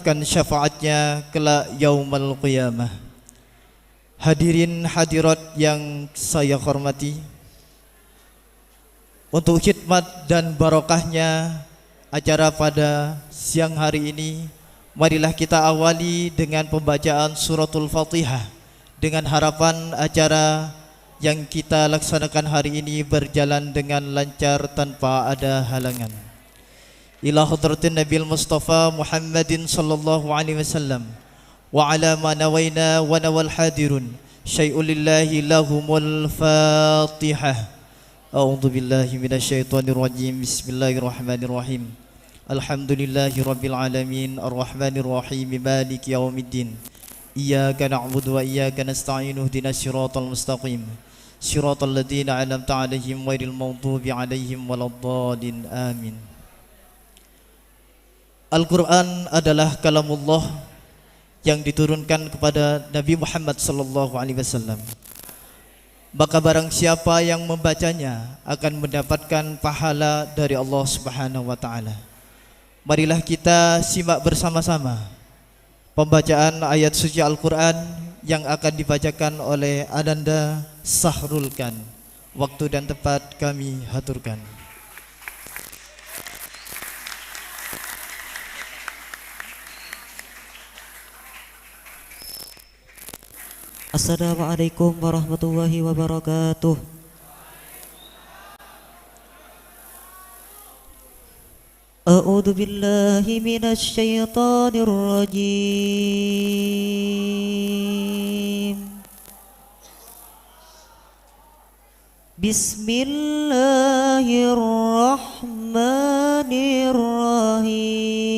mendapatkan syafaatnya kelak yaumul qiyamah. Hadirin hadirat yang saya hormati, untuk khidmat dan barokahnya acara pada siang hari ini, marilah kita awali dengan pembacaan suratul Fatihah, dengan harapan acara yang kita laksanakan hari ini berjalan dengan lancar tanpa ada halangan. Ila hadratin Nabil Mustafa Muhammadin sallallahu alaihi wasallam wa ala ma nawaina wa nawal hadirun syai'un lillahi lahumul Fatihah. A'udzu billahi minasyaitonir rajim. Bismillahirrahmanirrahim. Alhamdulillahi rabbil alamin arrahmanir rahim maliki yaumiddin. Iyyaka na'budu wa iyyaka nasta'in ihdinas siratal mustaqim siratal ladzina an'amta 'alaihim ghairil maghdubi 'alaihim waladdallin. Amin. Al-Quran adalah kalamullah yang diturunkan kepada Nabi Muhammad sallallahu alaihi wasallam. Maka barang siapa yang membacanya akan mendapatkan pahala dari Allah Subhanahu wa taala. Marilah kita simak bersama-sama pembacaan ayat suci Al-Quran yang akan dibacakan oleh Ananda Sahrul Khan. Waktu dan tempat kami haturkan. Assalamualaikum warahmatullahi wabarakatuh. A'udzu billahi minasy syaithanir rajim. Bismillahirrahmanirrahim.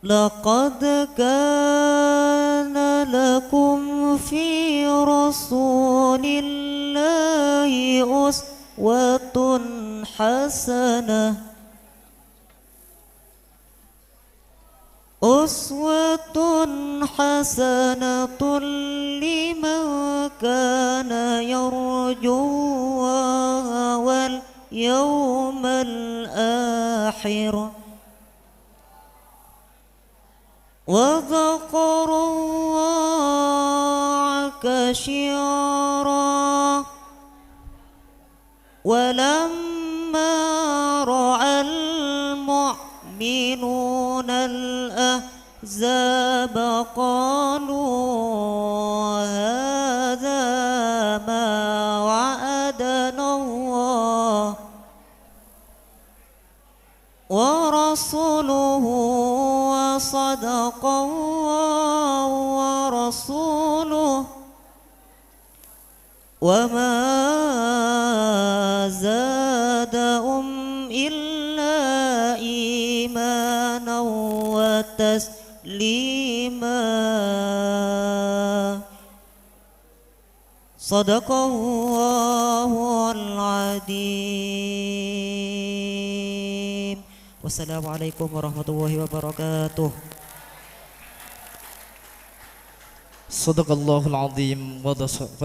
Laqad kana lakum fi rasulillahi uswatun hasanah. Uswatun hasanatun liman kana yarjullaha wal yawmal akhir wa dzakarallaha katsiran. Walamma ra'al mu'minuna al-ahzaba qalu hadza ma wa'adana Allah wa rasuluhu wa sadaqallahu wa rasuluhu wa ma zadahum illa imanan wa taslima. Sadaqallahul adzim. Wassalamualaikum warahmatullahi wabarakatuh. Sadaqallahul azim wa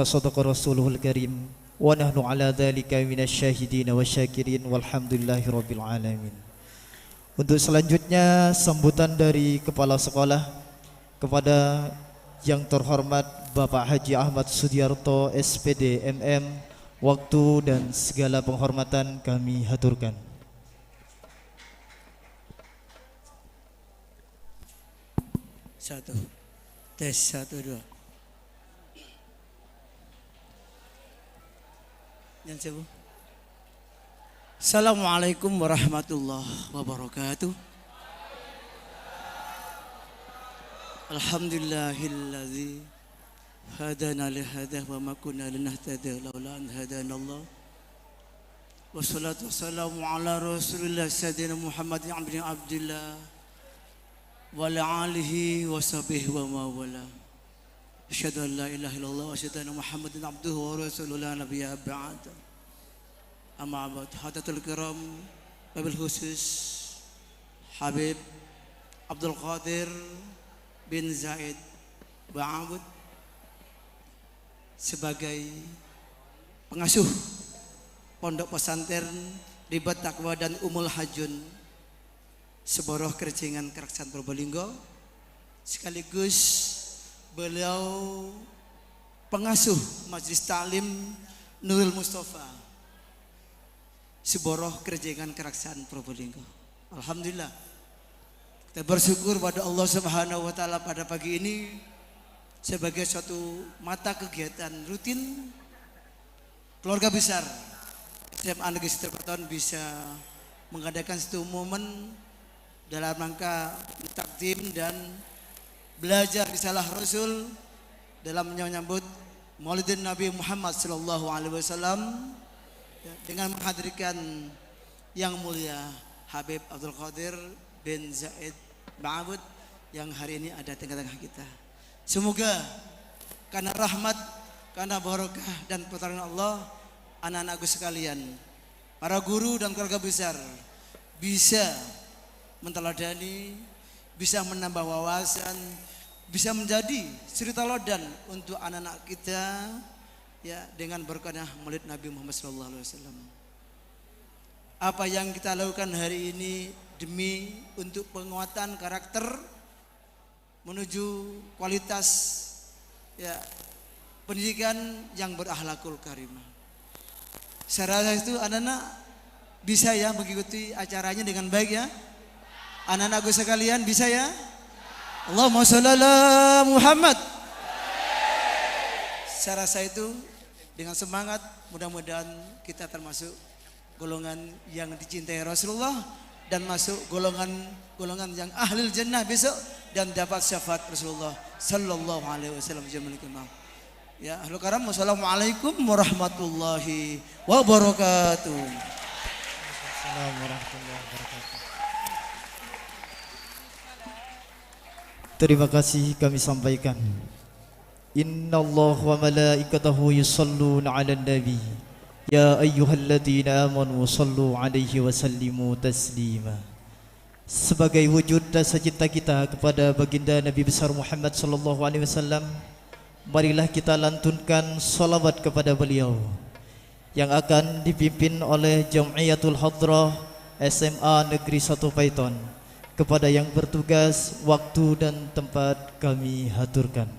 sadaqa rasuluhul karim wa nahnu ala dzalika minasyahidin wasyakirin walhamdulillahi rabbil alamin. Untuk selanjutnya sambutan dari kepala sekolah kepada yang terhormat Bapak Haji Ahmad Sudiarto SPD MM, waktu dan segala penghormatan kami haturkan. Satu, tes 1 2. Yang siapa? Assalamualaikum warahmatullahi wabarakatuh. Alhamdulillahilladzi hadana lihada wa ma kunna linahtadiya laula an hadana Allah. Wassalatu wassalamu ala Rasulillah sayyidina Muhammadin ibn Abdillah wa ala alihi wa sahbihi wa mawala. Asyhadu an la ilaha illallah wa asyhadu anna Muhammadan abduhu wa rasuluhu la nabiyya ba'da. Amma ba'd. Hadatul kiram, wabil khusus Habib Abdul Qadir bin Zaid Ba'abud sebagai pengasuh Pondok Pesantren Ribat Taqwa dan Umul Hajun Seboroh Kerjengan Keraksan Probolinggo, sekaligus beliau pengasuh Majelis Ta'lim Nurul Mustafa Seboroh Kerjengan Keraksan Probolinggo. Alhamdulillah, kita bersyukur pada Allah Subhanahu wa taala pada pagi ini sebagai suatu mata kegiatan rutin keluarga besar SMA Negeri Siterpeton bisa mengadakan satu momen dalam rangka takdim dan belajar risalah Rasul dalam menyambut Maulidin Nabi Muhammad sallallahu alaihi wasallam dengan menghadirkan yang mulia Habib Abdul Qadir bin Zaid Ma'bud yang hari ini ada di tengah-tengah kita. Semoga karena rahmat, karena barokah dan pertolongan Allah, anak-anakku sekalian, para guru dan keluarga besar bisa menteladani, bisa menambah wawasan, bisa menjadi suri teladan untuk anak-anak kita ya dengan berkah Maulid Nabi Muhammad SAW. Apa yang kita lakukan hari ini demi untuk penguatan karakter menuju kualitas ya pendidikan yang berakhlakul karimah. Saya rasa itu anak-anak bisa ya mengikuti acaranya dengan baik ya. Anak-anakku sekalian bisa ya? Allahumma sholli ala Muhammad. Saya rasa itu dengan semangat mudah-mudahan kita termasuk golongan yang dicintai Rasulullah dan masuk golongan yang ahlul jannah besok dan dapat syafaat Rasulullah sallallahu alaihi wasallam jamal kamal. Ya, ahlul karam, wassalamualaikum warahmatullahi wabarakatuh. Assalamualaikum warahmatullahi wabarakatuh. Terima kasih kami sampaikan. Innallaha wa malaikatahu yusholluna 'alan nabi. Ya ayyuhalladzina amanu shallu 'alaihi wa sallimu taslima. Sebagai wujud rasa cinta kita kepada baginda Nabi besar Muhammad sallallahu alaihi wasallam, marilah kita lantunkan salawat kepada beliau yang akan dipimpin oleh Jam'iyatul Hadrah SMA Negeri 1 Paiton. Kepada yang bertugas, waktu dan tempat kami haturkan.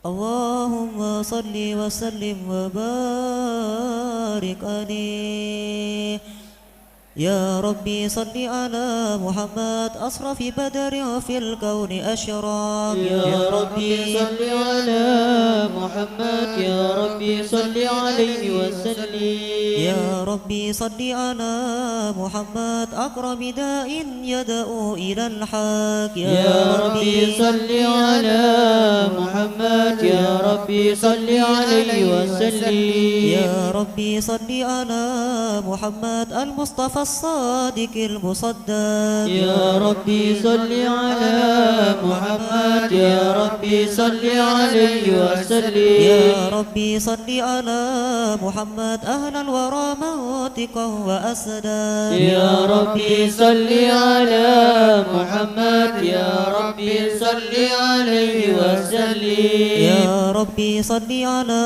Allahumma salli wa sallim wa barik alaihi. Ya Rabbi salli ala Muhammad asrafi badri fil kauni ashraq. Ya Rabbi salli ala Muhammad. Ya Rabbi salli alaihi wa sallim. Ya Rabbi salli ala Muhammad akrami da'in yada'u ilal haq. Ya Rabbi salli ala Muhammad. Ya Rabbi salli alaihi wa sallim. Ya Rabbi salli ala Muhammad al-Mustafa الصادق المصدق. يا ربي صل على محمد. يا ربي صل عليه وسلم. يا ربي صل على محمد أهل الورى موثقا وأسدا. يا ربي صل على محمد. يا ربي صل عليه وسلم. يا ربي صل على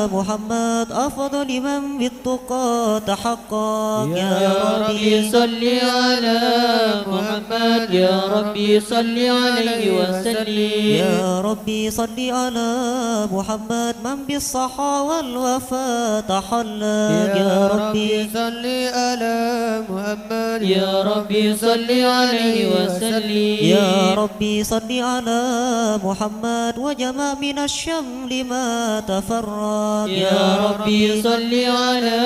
محمد أفضل من بالتقى تحقق. يا ربي صل على محمد. يا ربي صل عليه وسلم. يا ربي صل على محمد من بالصحا والوفاء تحلى. يا ربي صل على محمد. يا ربي صل عليه وسلم. يا ربي صل على محمد وجمع من الشمل ما تفرق. يا ربي صل على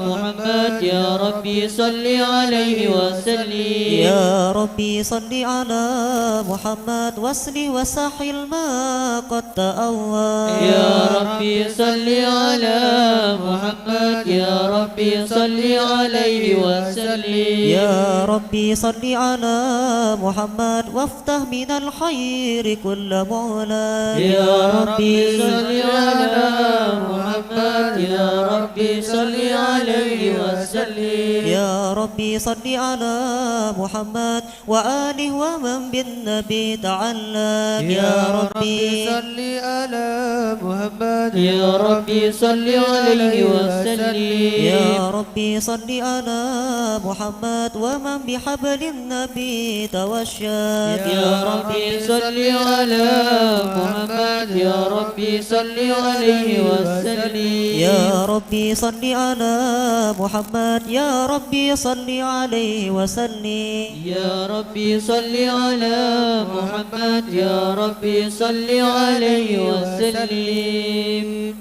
محمد. يا ربي صل عليه وسلم. يا ربي صل على محمد واسل وسحل ما قد تأوى. يا ربي صل على محمد. يا ربي صل عليه وسلم. يا ربي صل على محمد وافتح من الخير كل معلن يا ربي صل على محمد يا ربي صل عليه وسلم يا ربي صل على محمد وآله ومن بالنبي تعلق يا ربي صل على محمد يا ربي صل عليه وسلم يا ربي صل على محمد ومن بحبل النبي توشك يا ربي صل على محمد يا ربي صل عليه وسلم يا ربي صل على محمد يا ربي صل عليه وسلم يا ربي صل على محمد يا ربي صل عليه وسلم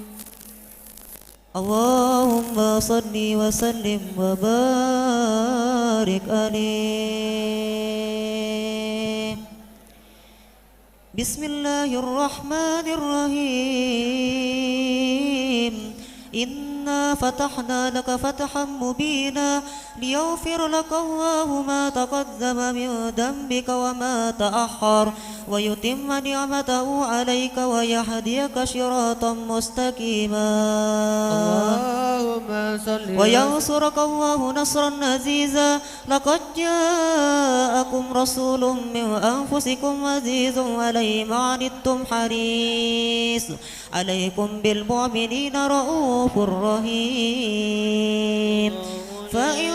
اللهم صل وسلم وبارك عليه بسم الله الرحمن الرحيم إنا فتحنا لك فتحا مبينا ليغفر لك الله ما تقدم من ذنبك وما تأخر ويتم نعمته عليك ويهديك صراطا مستقيما اللهم صل وينصرك الله نصرا عزيزا لقد جاءكم رسول من أنفسكم عزيز عليه ما عنتم حريص عليكم بالمؤمنين رؤوف رحيم فإن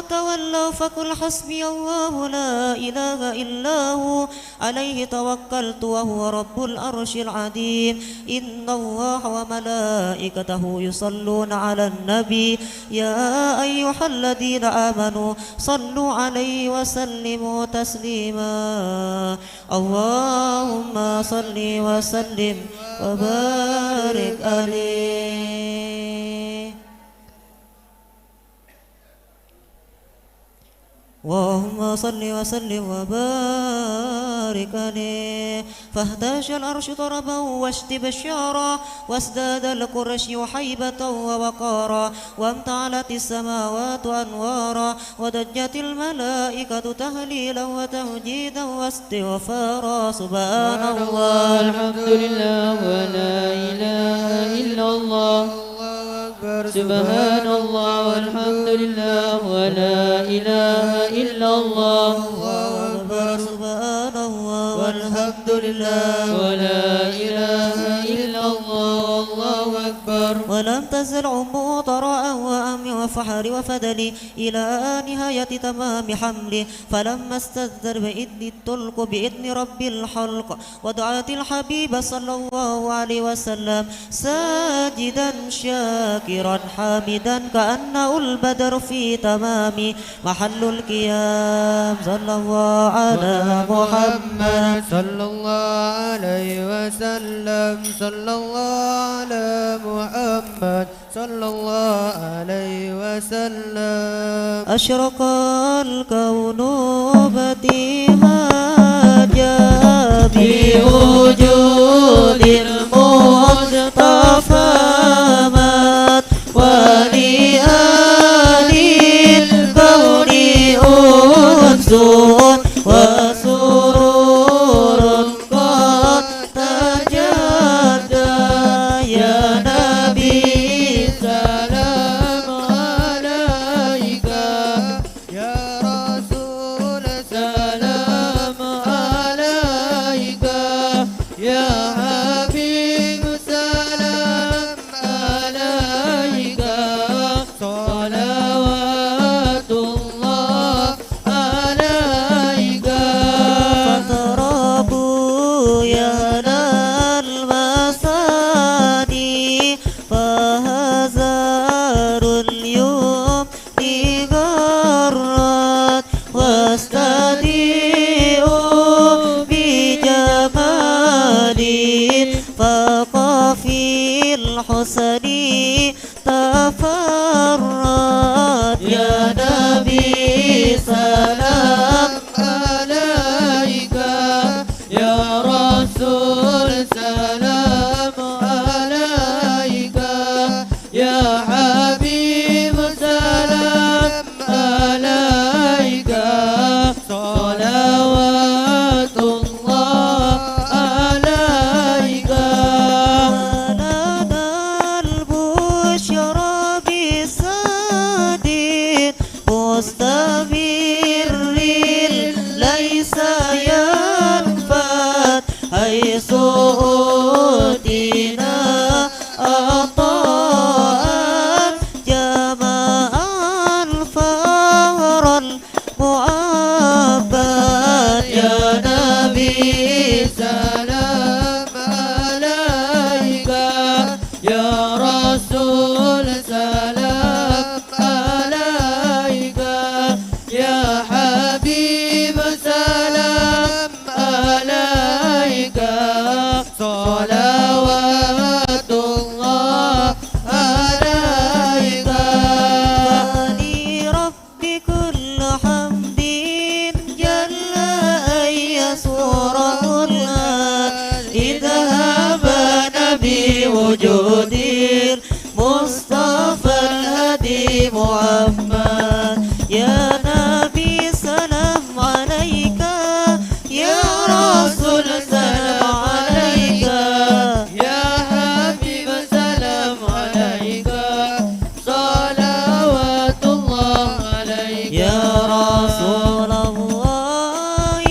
تولوا فقل حسبي الله لا إله إلا هو عليه توكلت وهو رب العرش العظيم إن الله وملائكته يصلون على النبي يا أيها الذين آمنوا صلوا عليه وسلموا تسليما اللهم صل وسلم وبارك عليه اللهم صل وسلم وبارك عليه فاهتاج العرش طربا واشتب الشعرا وازداد القرش حيبة ووقارا وامتعلت السماوات أنوارا ودجت الملائكة تهليلا وتمجيدا واستغفارا سبحان الله الحمد لله ولا إله إلا الله سبحان الله والحمد لله ولا إله إلا الله سبحان الله والحمد لله ولا إله إلا الله والله أكبر ولم تزل عمه طراء وأم وفحر وفدل إلى نهاية تمام حمله فلما استدر بإذن الطلق بإذن رب الحلق ودعت الحبيب صلى الله عليه وسلم ساجدا شاكرا حامدا كأنه البدر في تمام محل القيام صلى الله على محمد صلى الله عليه وسلم صلى الله على محمد صلى الله عليه وسلم أشرق الكون بتهاجا بوجود المصطفى مات ولآل الكون أنس وسرور قد تجدى يا نبي سلام عليك يا رسول سلام عليك يا حبيب سلام عليك صلوات الله عليك رسول الله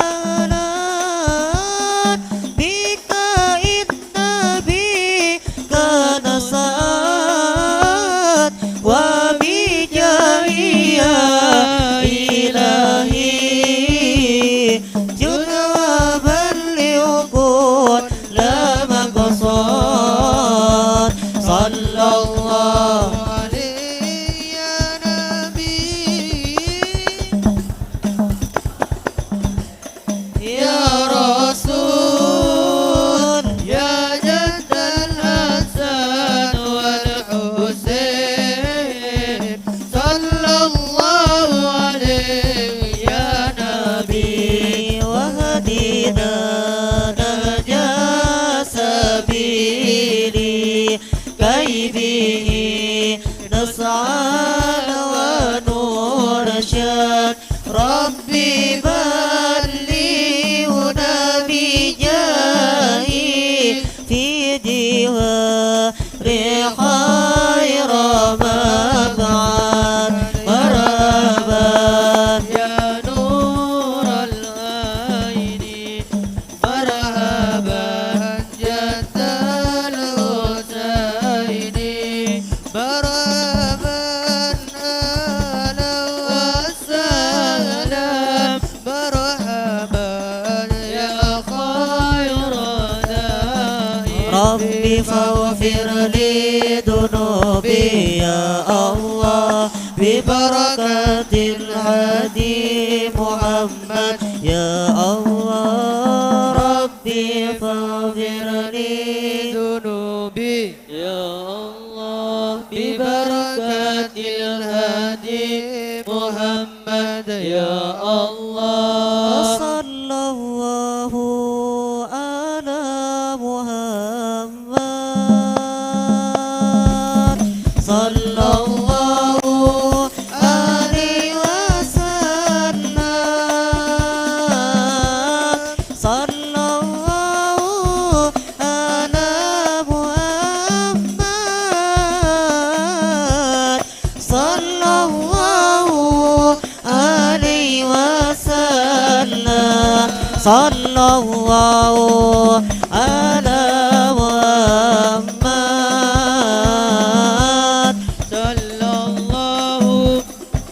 أهلا بك النبي كان سعد وبجاهي يا إلهي جد وبلغ كل مقصود صلى الله عليه يا نبي يا رسول يا جد الحسن والحسين صلى الله عليه يا نبي وهدينا نهجا سبيلي كي به نسعى ونرشد ربي بلغنا بجاهي في جوار خير مبعث مرحبا يا نور العين مرحبا جد الحسين مرحبا أهلا وسهلا مرحبا يا خير داعي ربي فاغفر لي ذنوبي يا الله ببركة الهادي محمد يا الله ربي فاغفر لي ذنوبي يا الله ببركة الهادي محمد يا الله صلى الله على محمد صلى الله عليه وسلم صلى الله على محمد صلى الله عليه وسلم صلى الله على محمد صلى الله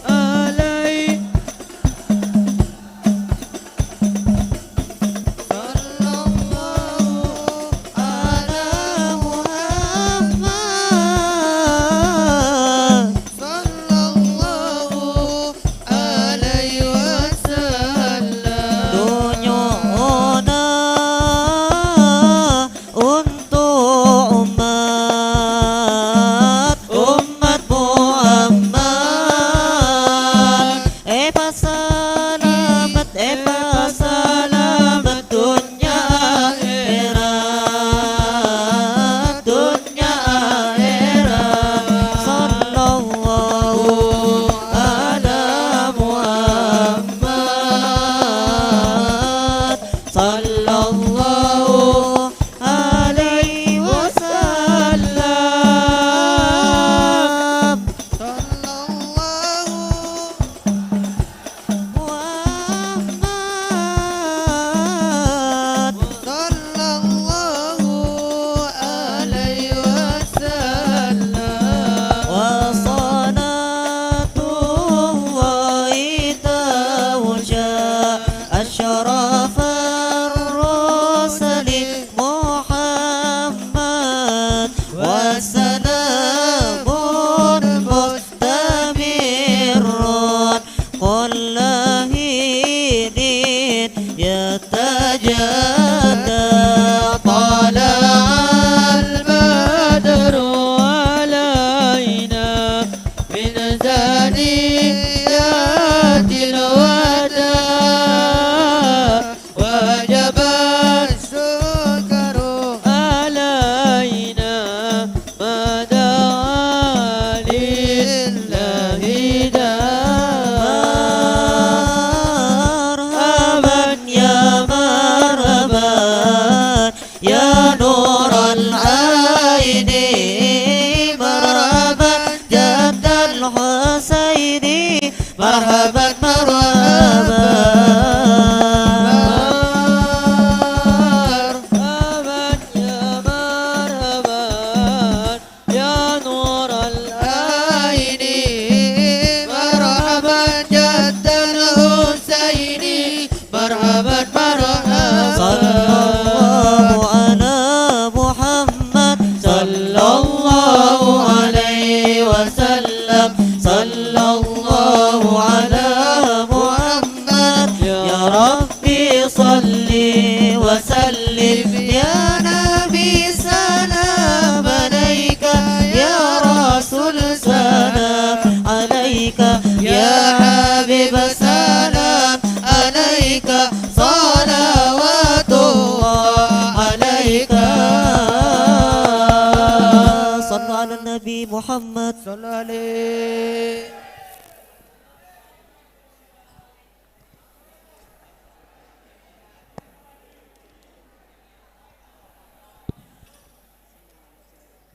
عليه صلى الله على محمد صلى الله عليه وسلم dunyona untuk umat Muhammad selamat dunia akhirat sallallahu ala Muhammad sallallahu alaihi wasallam sallallahu Muhammad sallallahu alaihi wasallam wa salatullahi tawja asyraf الرسل محمد وسلام مستمر كل حين يتجدد طلع البدر علينا من ثنيات الوداع وجب الشكر علينا ما دعا لله دار مرحبا يا مرحبا Muhammad sallallahu alaihi.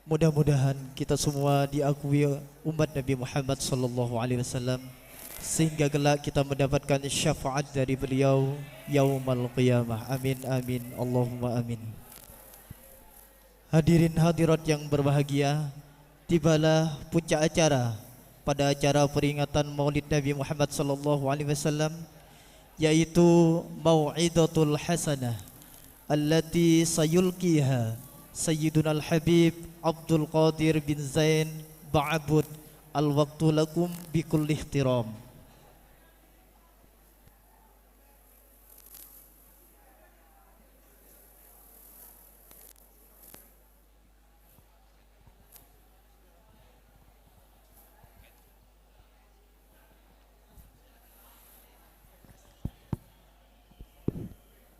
Mudah-mudahan kita semua diakui umat Nabi Muhammad sallallahu alaihi wasallam sehingga kelak kita mendapatkan syafaat dari beliau yaumal qiyamah. Amin amin Allahumma amin. Hadirin hadirat yang berbahagia, tibalah puncak acara pada acara peringatan Maulid Nabi Muhammad sallallahu alaihi wasallam, yaitu Mau'idatul Hasanah allati sayulqiha Sayyiduna Al-Habib Abdul Qadir bin Zain Ba'abud. Al-waqtu lakum bikulli ihtiram.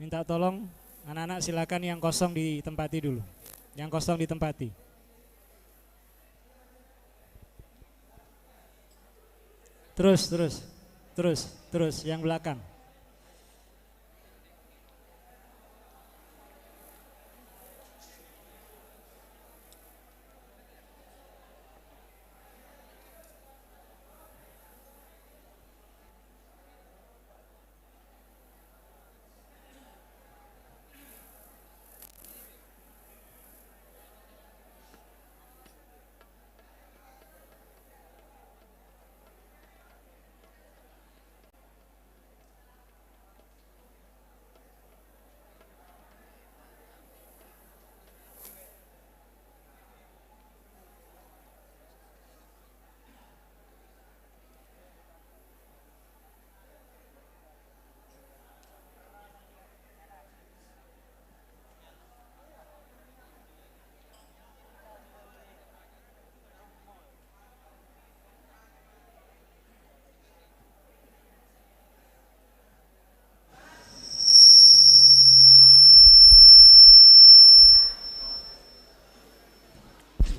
Minta tolong anak-anak silakan yang kosong ditempati dulu. Yang kosong ditempati. Terus yang belakang.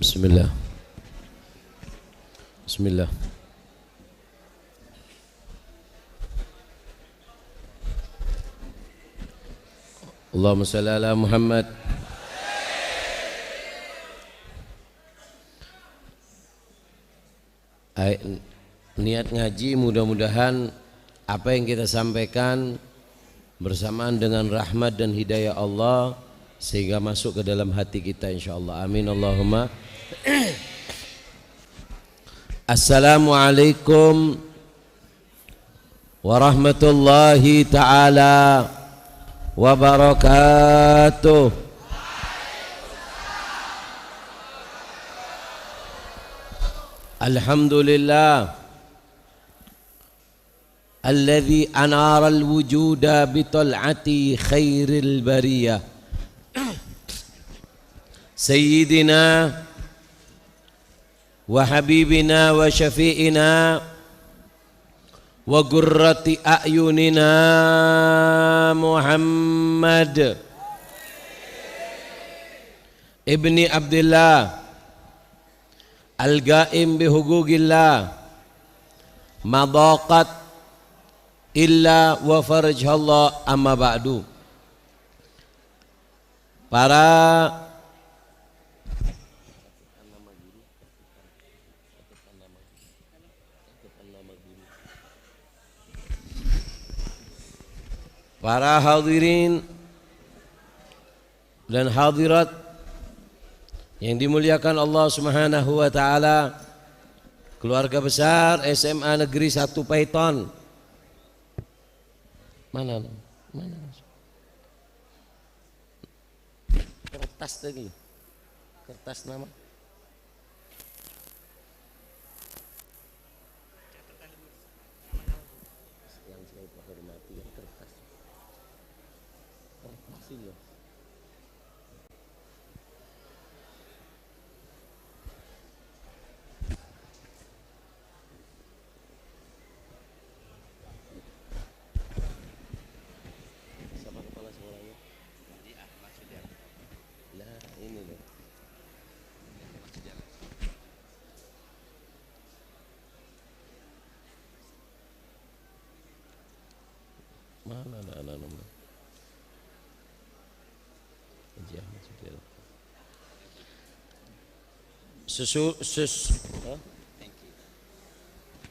Bismillah. Bismillah. Allahumma shalli ala Muhammad. Niat ngaji mudah-mudahan apa yang kita sampaikan bersamaan dengan rahmat dan hidayah Allah sehingga masuk ke dalam hati kita insyaallah. Amin Allahumma. Assalamualaikum warahmatullahi taala wabarakatuh. Alhamdulillah alladzi anara al-wujuda bi tal'ati khairil bariyah sayyidina wa habibina wa syafi'ina wa gurrati a'yunina Muhammad ibni Abdullah al-ga'im bihugugillah madaqat illa wa farajhallah amma ba'du. Para para hadirin dan hadirat yang dimuliakan Allah Subhanahu wa taala, keluarga besar SMA Negeri 1 Paiton. Mana? Kertas tadi. Kertas nama. Yang saya hormati ya kertas. Kertas ini. Mana ada nama?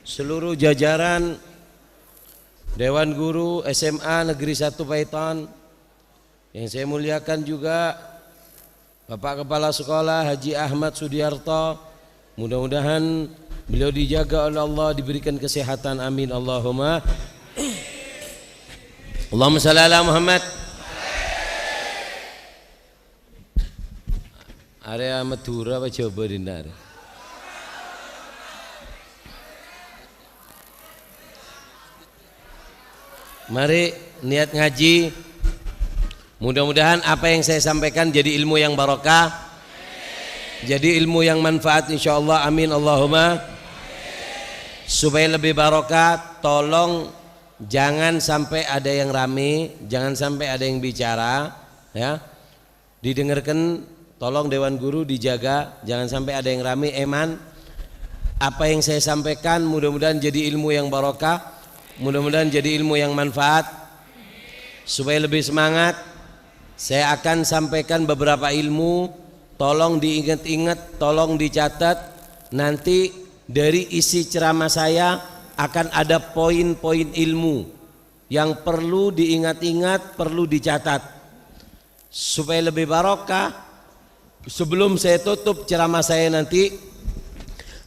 Seluruh jajaran Dewan Guru SMA Negeri 1 Paiton yang saya muliakan juga Bapak Kepala Sekolah Haji Ahmad Sudiarto, mudah-mudahan beliau dijaga oleh Allah, diberikan kesehatan, amin Allahumma. Allahumma shalli ala Muhammad. Area Madura apa Jawa Dinar? Mari niat ngaji. Mudah-mudahan apa yang saya sampaikan jadi ilmu yang barokah, jadi ilmu yang manfaat insyaallah, amin Allahumma. Supaya lebih barokah, tolong jangan sampai ada yang rame, jangan sampai ada yang bicara, ya. Didengarkan, tolong Dewan Guru dijaga, jangan sampai ada yang rame. Eman, apa yang saya sampaikan mudah-mudahan jadi ilmu yang barokah, mudah-mudahan jadi ilmu yang manfaat. Supaya lebih semangat, saya akan sampaikan beberapa ilmu, tolong diingat-ingat, tolong dicatat. Nanti dari isi ceramah saya akan ada poin-poin ilmu yang perlu diingat-ingat, perlu dicatat supaya lebih barokah. Sebelum saya tutup ceramah saya nanti,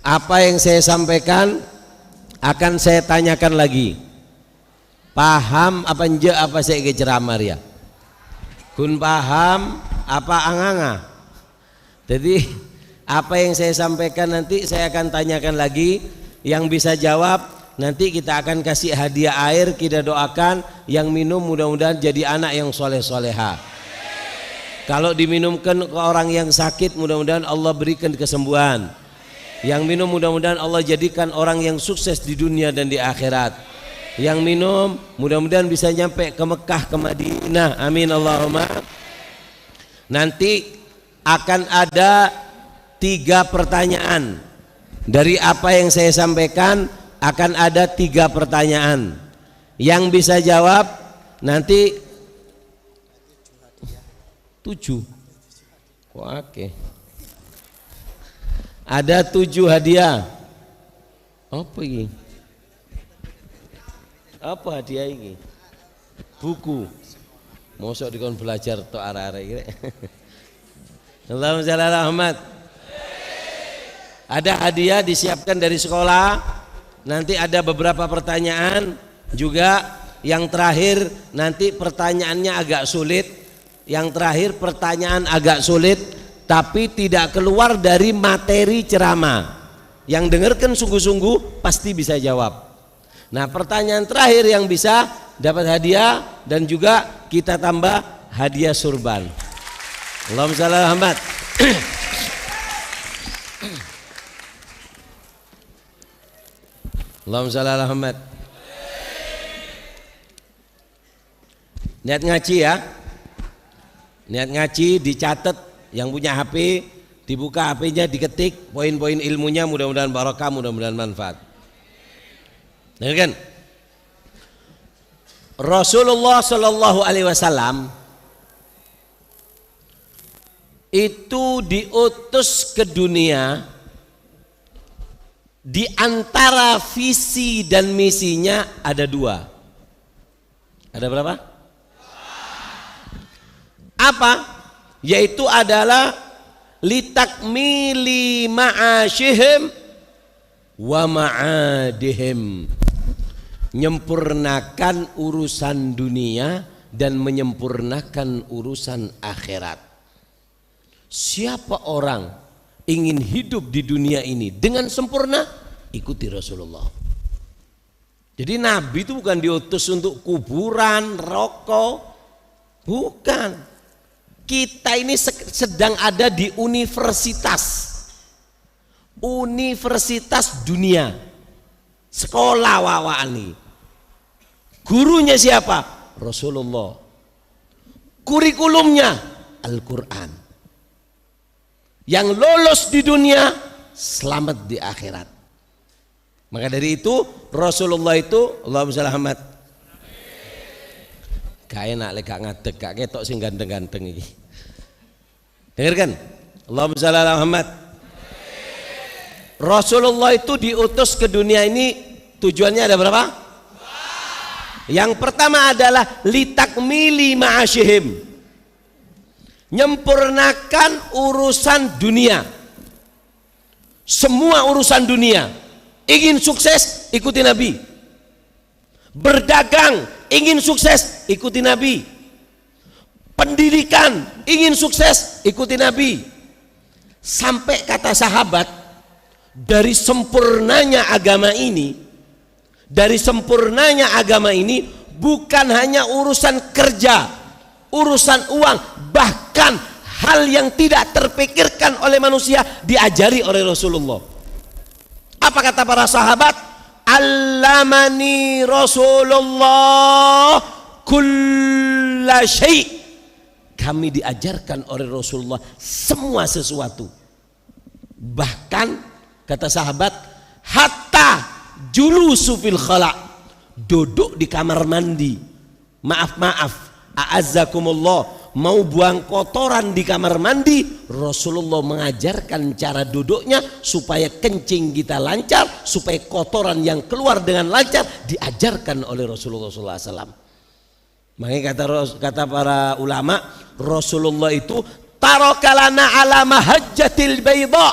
apa yang saya sampaikan akan saya tanyakan lagi. Paham apa nje apa saya ke ceramah ya? Kun paham apa anganga? Jadi apa yang saya sampaikan nanti saya akan tanyakan lagi. Yang bisa jawab nanti kita akan kasih hadiah air, kita doakan yang minum mudah-mudahan jadi anak yang soleh-soleha. Kalau diminumkan ke orang yang sakit mudah-mudahan Allah berikan kesembuhan. Yang minum mudah-mudahan Allah jadikan orang yang sukses di dunia dan di akhirat. Yang minum mudah-mudahan bisa nyampe ke Mekah, ke Madinah, amin Allahumma. Nanti akan ada 3 pertanyaan. Dari apa yang saya sampaikan akan ada 3 pertanyaan. Yang bisa jawab nanti 7. Oke. Ada 7 hadiah. Apa ini? Apa hadiah ini? Buku. Mosok dikon belajar tok arek-arek iki. Allahumma shalli ala Muhammad. Ada hadiah disiapkan dari sekolah. Nanti ada beberapa pertanyaan juga. Yang terakhir nanti pertanyaannya agak sulit. Yang terakhir pertanyaan agak sulit, tapi tidak keluar dari materi ceramah. Yang dengarkan sungguh-sungguh pasti bisa jawab. Nah, pertanyaan terakhir yang bisa dapat hadiah dan juga kita tambah hadiah surban. Allahumma shalli ala Muhammad. Allahumma shalli ala Muhammad. Niat ngaji ya. Niat ngaji dicatat, yang punya HP dibuka HP-nya, diketik poin-poin ilmunya, mudah-mudahan barokah, mudah-mudahan manfaat. Dengar kan? Rasulullah Shallallahu Alaihi Wasallam itu diutus ke dunia, di antara visi dan misinya ada 2. Ada berapa? Apa? Yaitu adalah litakmili ma'asyihim wa ma'adihim, menyempurnakan urusan dunia dan menyempurnakan urusan akhirat. Siapa orang ingin hidup di dunia ini dengan sempurna, ikuti Rasulullah. Jadi Nabi itu bukan diutus untuk kuburan, rokok, bukan. Kita ini sedang ada di universitas dunia, sekolah wawani. Gurunya siapa? Rasulullah. Kurikulumnya Al-Quran. Yang lolos di dunia selamat di akhirat. Maka dari itu Rasulullah itu, Allahumma shalli Muhammad. Gak enak lek gak ngadeg, gak ketok sing ganteng-ganteng iki. Dengarkan. Allahumma shalli Muhammad. Rasulullah itu diutus ke dunia ini tujuannya ada berapa? Yang pertama adalah litakmili ma'asyihim, menyempurnakan urusan dunia. Semua urusan dunia. Ingin sukses, ikuti Nabi. Berdagang, ingin sukses, ikuti Nabi. Pendidikan, ingin sukses, ikuti Nabi. Sampai kata sahabat, dari sempurnanya agama ini, bukan hanya urusan kerja, urusan uang, bahkan hal yang tidak terpikirkan oleh manusia diajari oleh Rasulullah. Apa kata para sahabat? Allamani Rasulullah kulla syai'. Kami diajarkan oleh Rasulullah semua sesuatu. Bahkan kata sahabat, hatta julusu fil khala', duduk di kamar mandi. Maaf, a'azzakumullah, mau buang kotoran di kamar mandi, Rasulullah mengajarkan cara duduknya supaya kencing kita lancar, supaya kotoran yang keluar dengan lancar diajarkan oleh Rasulullah SAW. Makanya kata para ulama, Rasulullah itu tarokalana ala mahajjatil bayda.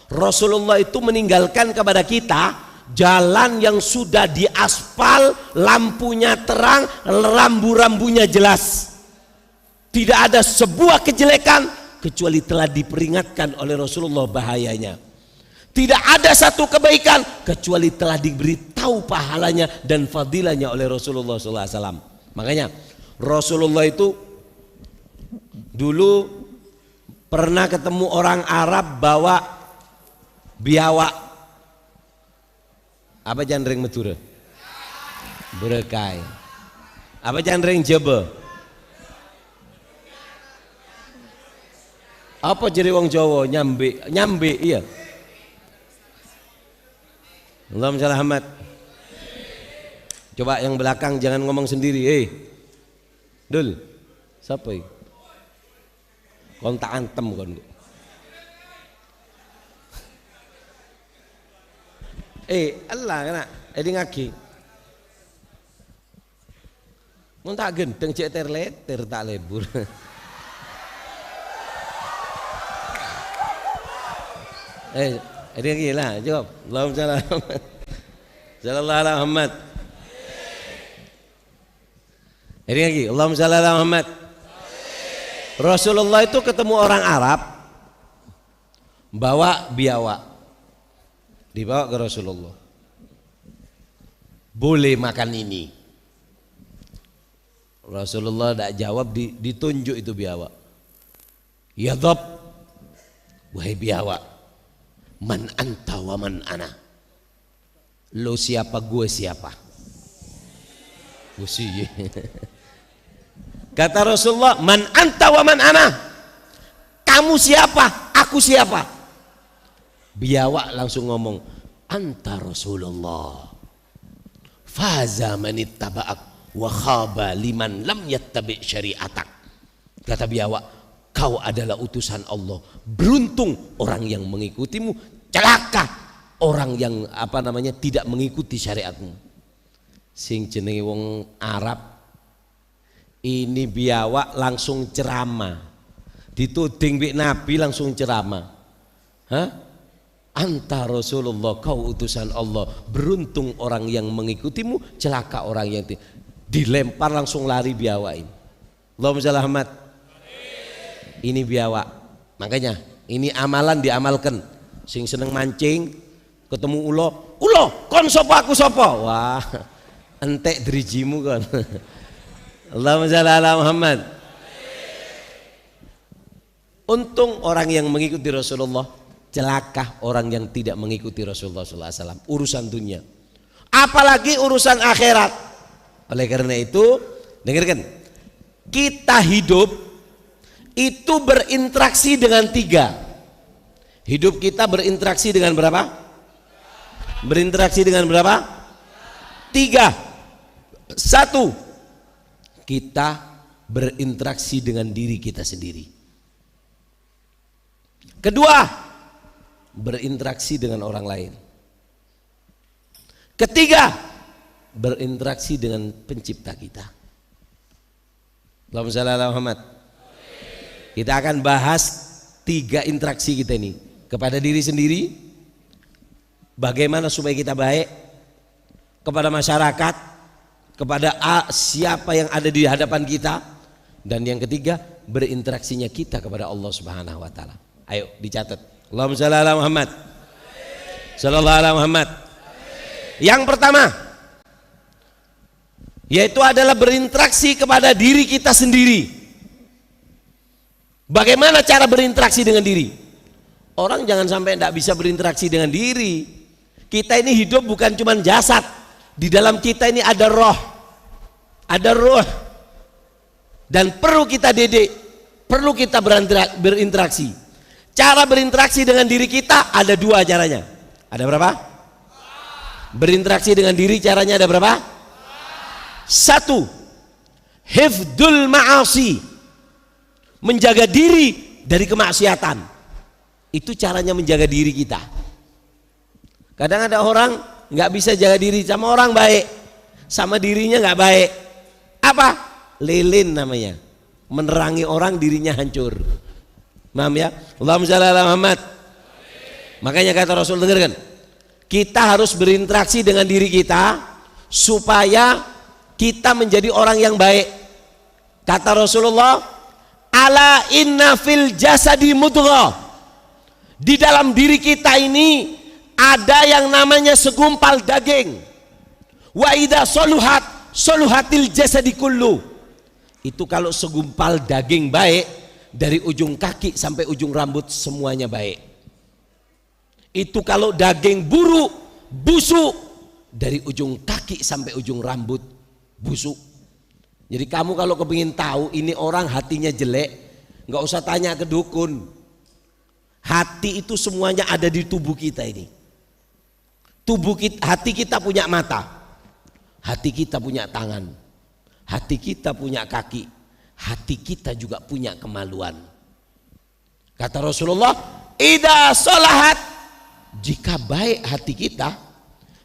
Rasulullah itu meninggalkan kepada kita jalan yang sudah diaspal, lampunya terang, rambu-rambunya jelas. Tidak ada sebuah kejelekan kecuali telah diperingatkan oleh Rasulullah bahayanya. Tidak ada satu kebaikan kecuali telah diberitahu pahalanya dan fadilahnya oleh Rasulullah SAW. Makanya Rasulullah itu dulu pernah ketemu orang Arab bawa biawak. Apa jandreng Madura? Berekai. Apa jandreng Jawa? Apa jadi wong Jawa? Nyambe iya. Allahumma shalli Muhammad. Coba yang belakang jangan ngomong sendiri. Dul. Siapa ini? Kontak antem kon. Allah kena. Ini ngaki. Mun tak gendeng cek terleter tak lebur. Ini lagi lah, jawab. Allahumma shalli Muhammad. Sallallahu alaihi Muhammad. Ini lagi, Allahumma shalli Muhammad. Rasulullah itu ketemu orang Arab bawa biawak, dibawa ke Rasulullah. Boleh makan ini. Rasulullah tidak jawab, ditunjuk itu biawak. Ya Dhab, wahai biawak, man anta wa man ana. Lo siapa, gue siapa? Usi. Kata Rasulullah, man anta wa man ana. Kamu siapa? Aku siapa? Biawak langsung ngomong, anta Rasulullah. Faza man ittaba'ak wa khaba liman lam yattabi' syari'atak. Kata biawak, kau adalah utusan Allah. Beruntung orang yang mengikutimu, celaka orang yang tidak mengikuti syariatmu. Sing jenenge wong Arab Ini biawak langsung ceramah. Dituding bik Nabi langsung ceramah. Hah? Anta Rasulullah, kau utusan Allah. Beruntung orang yang mengikutimu, celaka orang yang dilempar langsung lari biawak ini. Allahumma shalli Muhammad. Ini biawak. Makanya ini amalan diamalkan. Sing seneng mancing ketemu ulo, kon sopo aku sopo. Wah, entek drijimu kon. Allahumma shalli ala Muhammad. Untung orang yang mengikuti Rasulullah, celaka orang yang tidak mengikuti Rasulullah SAW. Urusan dunia, apalagi urusan akhirat. Oleh karena itu, dengarkan, kita hidup itu berinteraksi dengan 3. Hidup kita berinteraksi dengan berapa? Berinteraksi dengan berapa? 3. 1, kita berinteraksi dengan diri kita sendiri. Kedua, berinteraksi dengan orang lain. Ketiga, berinteraksi dengan pencipta kita. Allahumma shalli ala Muhammad. Kita akan bahas 3 interaksi kita ini. Kepada diri sendiri, bagaimana supaya kita baik, kepada masyarakat, kepada siapa yang ada di hadapan kita, dan yang ketiga, berinteraksinya kita kepada Allah Subhanahu wa taala. Ayo dicatat. Allahumma shalli ala Muhammad. Sallallahu ala Muhammad. Yang pertama, yaitu adalah berinteraksi kepada diri kita sendiri. Bagaimana cara berinteraksi dengan diri? Orang jangan sampai tidak bisa berinteraksi dengan diri. Kita ini hidup bukan cuma jasad. Di dalam kita ini ada roh. Ada ruh. Dan perlu kita didik, perlu kita berinteraksi. Cara berinteraksi dengan diri kita ada 2 caranya. Ada berapa? Berinteraksi dengan diri caranya ada berapa? 1, hifdzul ma'asi, menjaga diri dari kemaksiatan. Itu caranya menjaga diri kita. Kadang ada orang nggak bisa jaga diri, sama orang baik, sama dirinya nggak baik. Apa? Lilin namanya. Menerangi orang, dirinya hancur. Paham ya? Allahumma shalli ala Muhammad. Makanya kata Rasul, dengarkan, kita harus berinteraksi dengan diri kita supaya kita menjadi orang yang baik. Kata Rasulullah, ala inna fil jasadi mudghah. Di dalam diri kita ini ada yang namanya segumpal daging. Wa idza soluhat soluhatil jasadi kullu. Itu kalau segumpal daging baik, dari ujung kaki sampai ujung rambut semuanya baik. Itu kalau daging buruk, busuk, dari ujung kaki sampai ujung rambut busuk. Jadi kamu kalau kepingin tahu ini orang hatinya jelek, nggak usah tanya ke dukun. Hati itu semuanya ada di tubuh kita ini. Hati kita punya mata, hati kita punya tangan, hati kita punya kaki, hati kita juga punya kemaluan. Kata Rasulullah, idza sholahat, jika baik hati kita,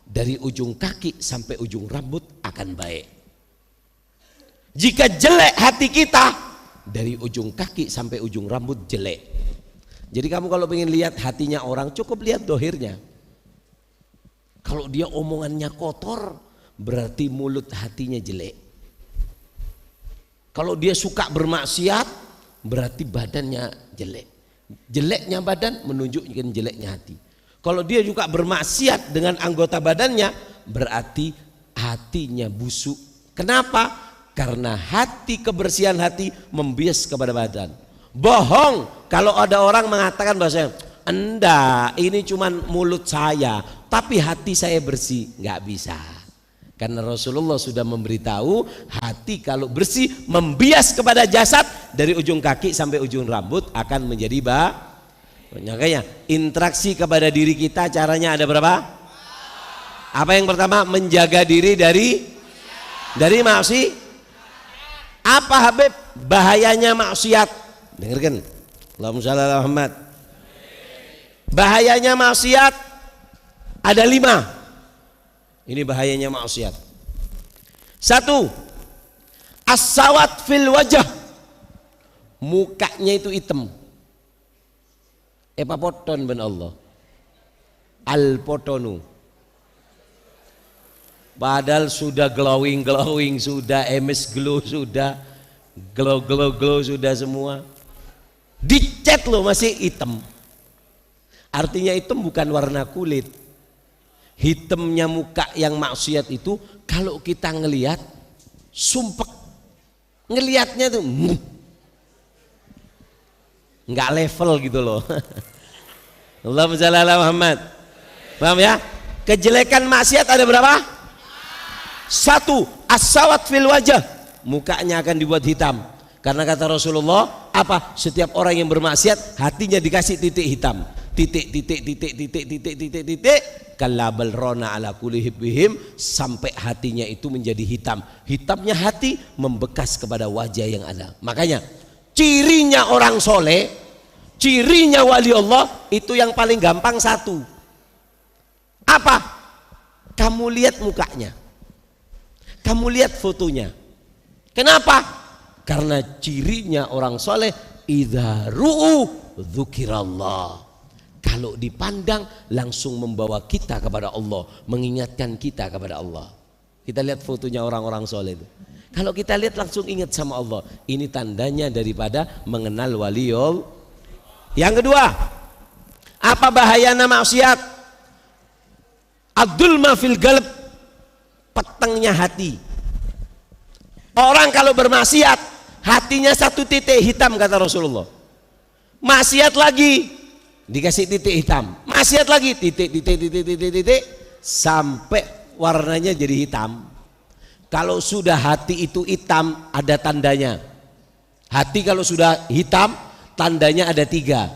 dari ujung kaki sampai ujung rambut akan baik. Jika jelek hati kita, dari ujung kaki sampai ujung rambut jelek. Jadi kamu kalau pengen lihat hatinya orang, cukup lihat dohirnya. Kalau dia omongannya kotor, berarti mulut hatinya jelek. Kalau dia suka bermaksiat, berarti badannya jelek. Jeleknya badan menunjukkan jeleknya hati. Kalau dia juga bermaksiat dengan anggota badannya, berarti hatinya busuk. Kenapa? Karena hati, kebersihan hati membias kepada badan. Bohong kalau ada orang mengatakan bahwasanya, enggak, ini cuma mulut saya, tapi hati saya bersih. Nggak bisa. Karena Rasulullah sudah memberitahu, hati kalau bersih membias kepada jasad, dari ujung kaki sampai ujung rambut akan menjadi makanya interaksi kepada diri kita caranya ada berapa? Apa yang pertama? Menjaga diri dari maksiat. Apa Habib bahayanya maksiat? Dengarkan. Allahumma shalli ala Muhammad. Bahayanya maksiat ada 5. Ini bahayanya maksiat. 1, As-sawat fil wajah, mukanya itu hitam. Apa poton ben Allah? Al-potonu. Padahal sudah glowing, sudah MS glow, sudah glow sudah semua. Dicat loh masih hitam. Artinya hitam bukan warna kulit. Hitamnya muka yang maksiat itu kalau kita ngelihat sumpek. Ngelihatnya tuh nggak level gitu loh. Allahumma shalli ala Muhammad. Paham ya? Kejelekan maksiat ada berapa? 1. As-sawat fil wajah, mukanya akan dibuat hitam. Karena kata Rasulullah, apa? Setiap orang yang bermaksiat hatinya dikasih titik hitam. Titik kalabal rona ala kulihibihim, sampai hatinya itu menjadi hitam. Hitamnya hati membekas kepada wajah yang ada. Makanya cirinya orang soleh, cirinya wali Allah itu yang paling gampang 1. Apa? Kamu lihat mukanya, kamu lihat fotonya. Kenapa? Karena cirinya orang soleh, idza ru'u dzukirallah. Kalau dipandang langsung membawa kita kepada Allah, mengingatkan kita kepada Allah. Kita lihat fotonya orang-orang soleh itu. Kalau kita lihat langsung ingat sama Allah. Ini tandanya daripada mengenal waliul. Yang kedua, apa bahayanya maksiat? Ad-dulma fil qalb, petengnya hati. Orang kalau bermaksiat hatinya 1 titik hitam kata Rasulullah. Maksiat lagi dikasih titik hitam, maksiat lagi titik sampai warnanya jadi hitam. Kalau sudah hati itu hitam ada tandanya. Hati kalau sudah hitam tandanya ada 3.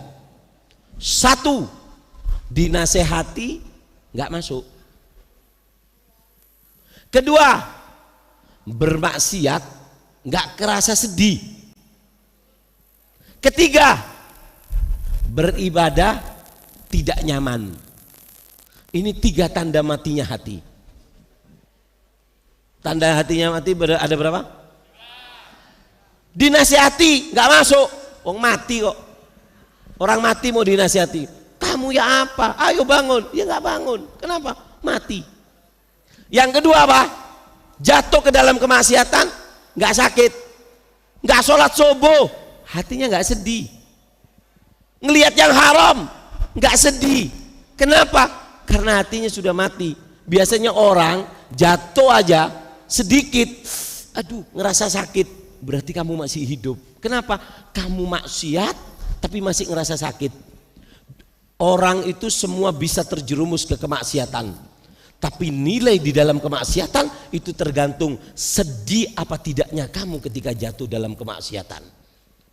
1, dinasehati nggak masuk. Kedua, bermaksiat nggak kerasa sedih. Ketiga, beribadah tidak nyaman. Ini 3 tanda matinya hati. Tanda hatinya mati ada berapa? Dinasihati nggak masuk. Wong mati kok. Orang mati mau dinasihati. Kamu ya apa? Ayo bangun. Ya nggak bangun. Kenapa? Mati. Yang kedua apa? Jatuh ke dalam kemaksiatan nggak sakit, nggak sholat subuh, hatinya nggak sedih. Ngelihat yang haram nggak sedih. Kenapa? Karena hatinya sudah mati. Biasanya orang jatuh aja sedikit, aduh ngerasa sakit, berarti kamu masih hidup. Kenapa? Kamu maksiat tapi masih ngerasa sakit. Orang itu semua bisa terjerumus ke kemaksiatan, tapi nilai di dalam kemaksiatan itu tergantung sedih apa tidaknya kamu ketika jatuh dalam kemaksiatan.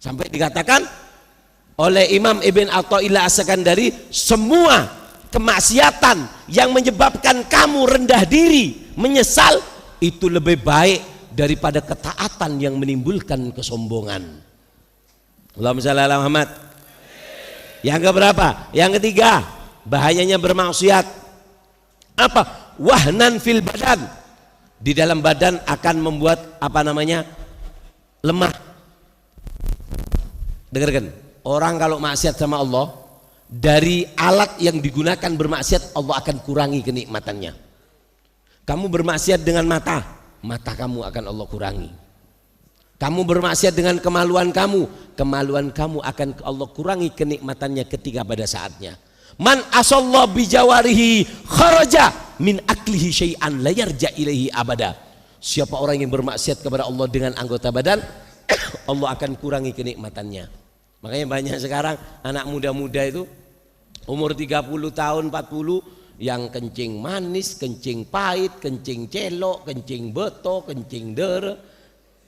Sampai dikatakan oleh Imam Ibn Athaillah As-Sakandari, semua kemaksiatan yang menyebabkan kamu rendah diri, menyesal, itu lebih baik daripada ketaatan yang menimbulkan kesombongan. Allahumma shalli ala Muhammad. Yang keberapa? Yang ketiga, bahayanya bermaksiat. Apa? Wahnan fil badan. Di dalam badan akan membuat apa namanya? Lemah. Dengarkan. Orang kalau maksiat sama Allah, dari alat yang digunakan bermaksiat, Allah akan kurangi kenikmatannya. Kamu bermaksiat dengan mata, mata kamu akan Allah kurangi. Kamu bermaksiat dengan kemaluan kamu akan Allah kurangi kenikmatannya ketika pada saatnya. Man asallahu bijawarihi kharaja min aklihi syai'an la yarja ilaihi abada. Siapa orang yang bermaksiat kepada Allah dengan anggota badan, Allah akan kurangi kenikmatannya. Makanya banyak sekarang anak muda-muda itu umur 30 tahun 40 yang kencing manis, kencing pahit, kencing celok, kencing beto, kencing der,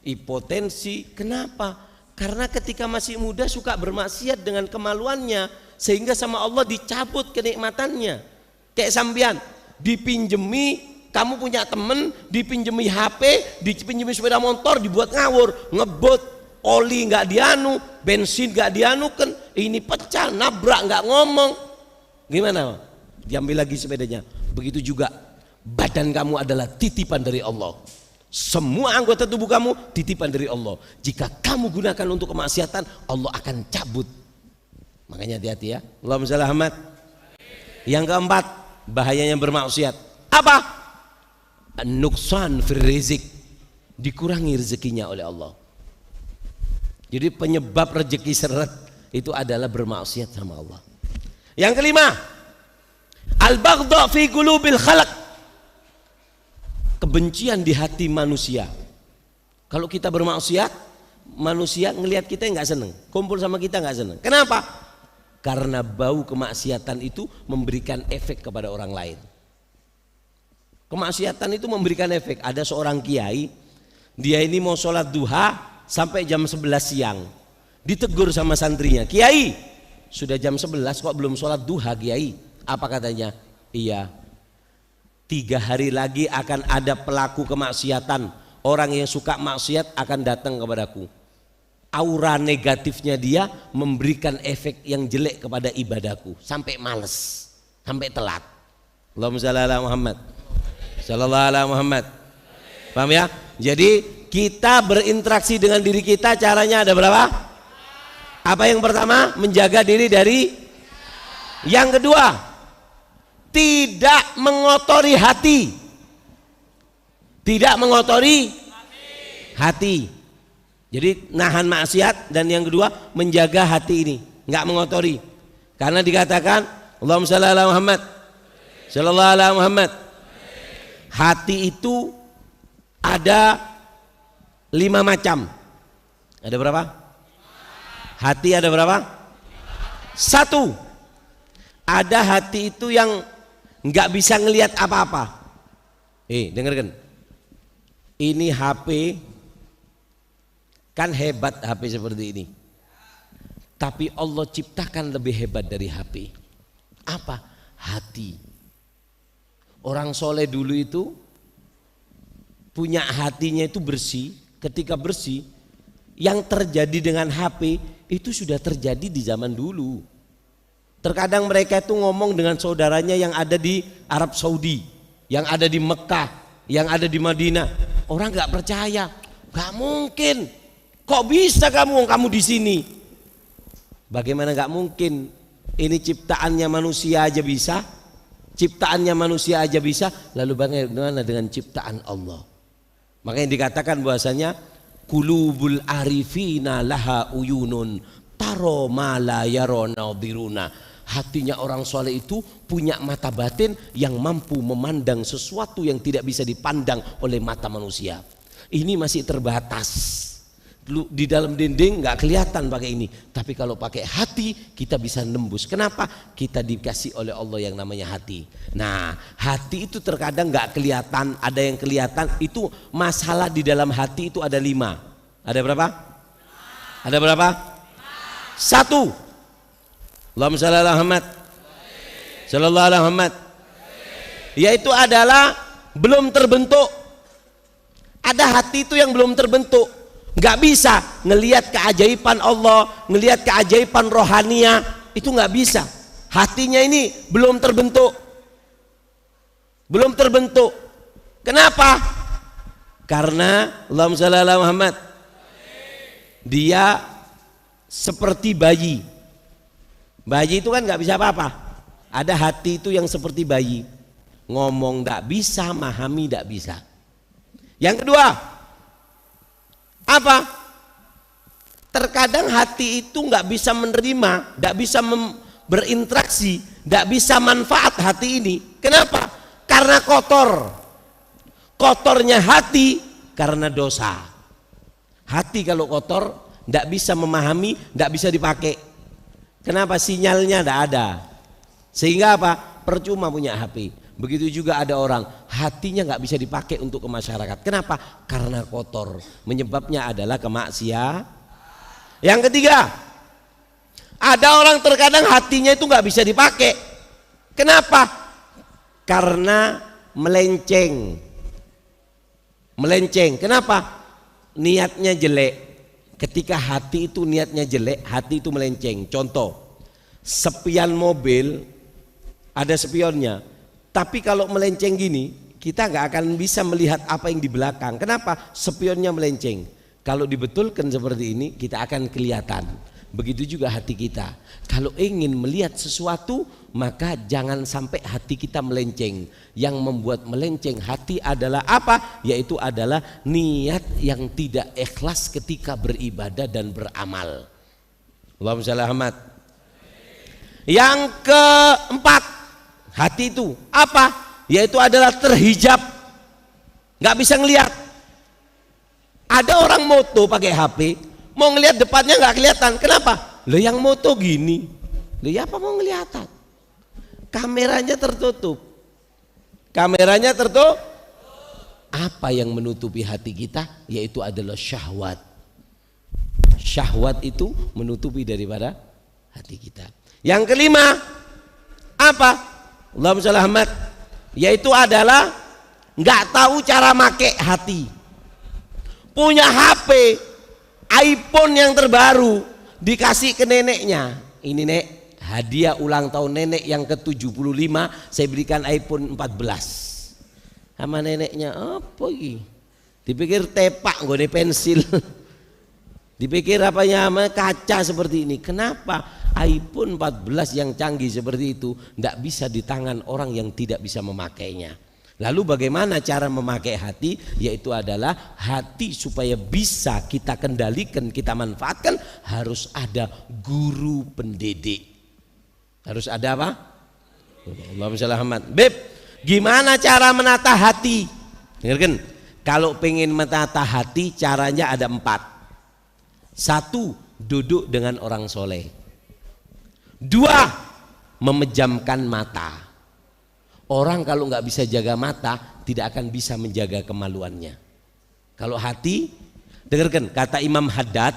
hipotensi. Kenapa? Karena ketika masih muda suka bermaksiat dengan kemaluannya, sehingga sama Allah dicabut kenikmatannya. Kayak sambian dipinjemi, kamu punya temen dipinjemi HP, dipinjemi sepeda motor, dibuat ngawur, ngebut, oli nggak dianu, bensin nggak dianukan, ini pecah, nabrak nggak ngomong, gimana? Diambil lagi sepedanya. Begitu juga badan kamu adalah titipan dari Allah. Semua anggota tubuh kamu titipan dari Allah. Jika kamu gunakan untuk kemaksiatan, Allah akan cabut. Makanya hati-hati ya. Allahumma shalli Muhammad. Yang keempat, bahayanya bermaksiat. Apa? Nuksan fir rizq. Dikurangi rezekinya oleh Allah. Jadi penyebab rezeki seret itu adalah bermaksiat sama Allah. Yang kelima, al-baghdha fi qulubil khalq. Kebencian di hati manusia. Kalau kita bermaksiat, manusia ngelihat kita nggak seneng, kumpul sama kita nggak seneng. Kenapa? Karena bau kemaksiatan itu memberikan efek kepada orang lain. Kemaksiatan itu memberikan efek. Ada seorang kiai, dia ini mau sholat duha sampai jam 11 siang. Ditegur sama santrinya, Kiai, sudah jam 11 kok belum sholat duha Kiai? Apa katanya? Iya, 3 hari lagi akan ada pelaku kemaksiatan. Orang yang suka maksiat akan datang kepadaku. Aura negatifnya dia memberikan efek yang jelek kepada ibadahku. Sampai males, sampai telat. Allahumma shalli ala Muhammad. Sallallahu ala Muhammad. Paham ya? Jadi kita berinteraksi dengan diri kita caranya ada berapa? Apa yang pertama? Menjaga diri dari. Yang kedua, tidak mengotori hati. Tidak mengotori hati. Jadi nahan maksiat, dan yang kedua menjaga hati ini, nggak mengotori. Karena dikatakan Allahumma shalli ala Muhammad. Sallallahu ala Muhammad. Hati itu ada 5 macam. Ada berapa? Hati ada berapa? 1. Ada hati itu yang nggak bisa ngelihat apa-apa. Dengarkan. Ini HP, kan hebat HP seperti ini. Tapi Allah ciptakan lebih hebat dari HP. Apa? Hati. Orang soleh dulu itu punya hatinya itu bersih. Ketika bersih, yang terjadi dengan HP itu sudah terjadi di zaman dulu. Terkadang mereka itu ngomong dengan saudaranya yang ada di Arab Saudi, yang ada di Mekah, yang ada di Madinah. Orang nggak percaya, nggak mungkin. Kok bisa kamu di sini? Bagaimana nggak mungkin? Ini ciptaannya manusia aja bisa. Ciptaannya manusia aja bisa, lalu bagaimana dengan ciptaan Allah? Makanya dikatakan bahwasanya qulubul arifina laha uyunun taro ma la yarona diruna. Hatinya orang soleh itu punya mata batin yang mampu memandang sesuatu yang tidak bisa dipandang oleh mata manusia. Ini masih terbatas. Di dalam dinding nggak kelihatan pakai ini, tapi kalau pakai hati kita bisa nembus. Kenapa? Kita dikasih oleh Allah yang namanya hati. Nah, hati itu terkadang nggak kelihatan, ada yang kelihatan. Itu masalah di dalam hati itu ada 5. Ada berapa? Ada berapa? 1. Allahumma shalli ala Muhammad. Sallallahu alaihi Muhammad. Yaitu adalah belum terbentuk. Ada hati itu yang belum terbentuk. Nggak bisa ngelihat keajaiban Allah, ngelihat keajaiban rohania, itu nggak bisa. Hatinya ini belum terbentuk, belum terbentuk. Kenapa? Karena Allahumma shalli ala Muhammad, dia seperti bayi. Bayi itu kan nggak bisa apa-apa. Ada hati itu yang seperti bayi, ngomong nggak bisa, memahami nggak bisa. Yang kedua, apa? Terkadang hati itu nggak bisa menerima, nggak bisa berinteraksi, nggak bisa manfaat hati ini. Kenapa? Karena kotor. Kotornya hati karena dosa. Hati kalau kotor nggak bisa memahami, nggak bisa dipakai. Kenapa? Sinyalnya nggak ada. Sehingga apa? Percuma punya HP. Begitu juga ada orang hatinya nggak bisa dipakai untuk ke masyarakat. Kenapa? Karena kotor. Menyebabnya adalah kemaksiatan. Yang ketiga, ada orang terkadang hatinya itu nggak bisa dipakai. Kenapa? Karena melenceng. Melenceng. Kenapa? Niatnya jelek. Ketika hati itu niatnya jelek, hati itu melenceng. Contoh, spion mobil ada spionnya. Tapi kalau melenceng gini, kita nggak akan bisa melihat apa yang di belakang. Kenapa? Spionnya melenceng. Kalau dibetulkan seperti ini, kita akan kelihatan. Begitu juga hati kita. Kalau ingin melihat sesuatu, maka jangan sampai hati kita melenceng. Yang membuat melenceng hati adalah apa? Yaitu adalah niat yang tidak ikhlas ketika beribadah dan beramal. Allahumma shalli Ahmad. Yang keempat, hati itu apa? Yaitu adalah terhijab, nggak bisa ngelihat. Ada orang moto pakai HP, mau ngelihat depannya nggak kelihatan. Kenapa? Lo yang moto gini, lo ya apa mau ngeliatan? Kameranya tertutup. Kameranya tertutup. Apa yang menutupi hati kita? Yaitu adalah syahwat. Syahwat itu menutupi daripada hati kita. Yang kelima, apa? Allahumma shalli Ahmad. Yaitu adalah nggak tahu cara make hati. Punya HP iPhone yang terbaru dikasih ke neneknya. Ini nek, hadiah ulang tahun nenek yang ke-75, saya berikan iPhone 14. Sama neneknya, apa ini? Dipikir tepak gue pensil. Dipikir apanya sama kaca seperti ini. Kenapa? iPhone 14 yang canggih seperti itu tidak bisa di tangan orang yang tidak bisa memakainya. Lalu bagaimana cara memakai hati? Yaitu adalah hati supaya bisa kita kendalikan, kita manfaatkan, harus ada guru pendidik. Harus ada apa? Allahumma shalli Ahmad. Beb, gimana cara menata hati? Dengarkan, kalau pengen menata hati caranya ada 4. 1, duduk dengan orang soleh. 2, memejamkan mata. Orang kalau nggak bisa jaga mata tidak akan bisa menjaga kemaluannya. Kalau hati, dengarkan kata Imam Haddad,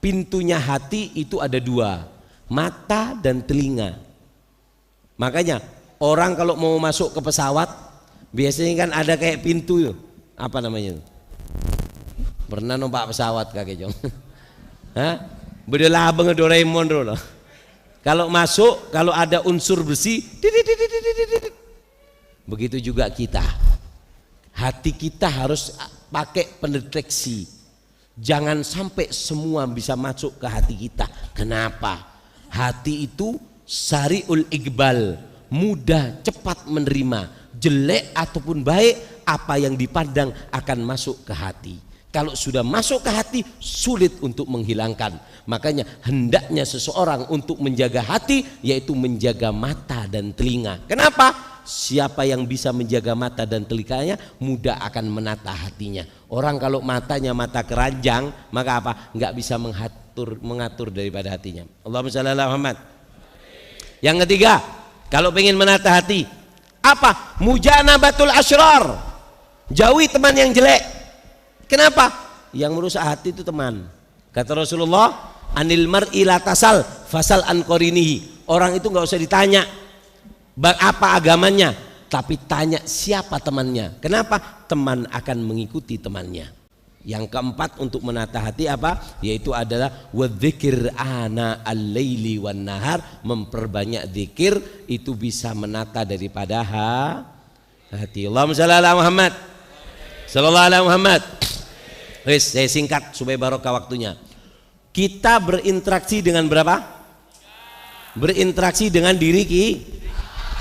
pintunya hati itu ada 2, mata dan telinga. Makanya orang kalau mau masuk ke pesawat biasanya kan ada kayak pintu, apa namanya? Pernah numpak pesawat kakek Jong? Hah? Bedelah abang Doraemon dulu. Kalau masuk, kalau ada unsur besi, begitu juga kita. Hati kita harus pakai pendeteksi. Jangan sampai semua bisa masuk ke hati kita. Kenapa? Hati itu sari'ul iqbal, mudah cepat menerima. Jelek ataupun baik, apa yang dipandang akan masuk ke hati. Kalau sudah masuk ke hati, sulit untuk menghilangkan. Makanya hendaknya seseorang untuk menjaga hati, yaitu menjaga mata dan telinga. Kenapa? Siapa yang bisa menjaga mata dan telinganya, mudah akan menata hatinya. Orang kalau matanya mata keranjang, maka apa? Nggak bisa mengatur daripada hatinya. Allahumma shalli ala Muhammad. Yang ketiga, kalau pengen menata hati, apa? Mujanabatul asyrar. Jauhi teman yang jelek. Kenapa? Yang merusak hati itu teman. Kata Rasulullah, anil mar'i la tasal fasal an qarinihi. Orang itu nggak usah ditanya apa agamanya, tapi tanya siapa temannya. Kenapa? Teman akan mengikuti temannya. Yang keempat untuk menata hati apa? Yaitu adalah wadzikir ana al-laili wan nahar, memperbanyak zikir, itu bisa menata daripada hati. Allahumma shalli ala Muhammad. Sallallahu alaihi Muhammad. Wes, saya singkat supaya barokah waktunya. Kita berinteraksi dengan berapa? Berinteraksi dengan diri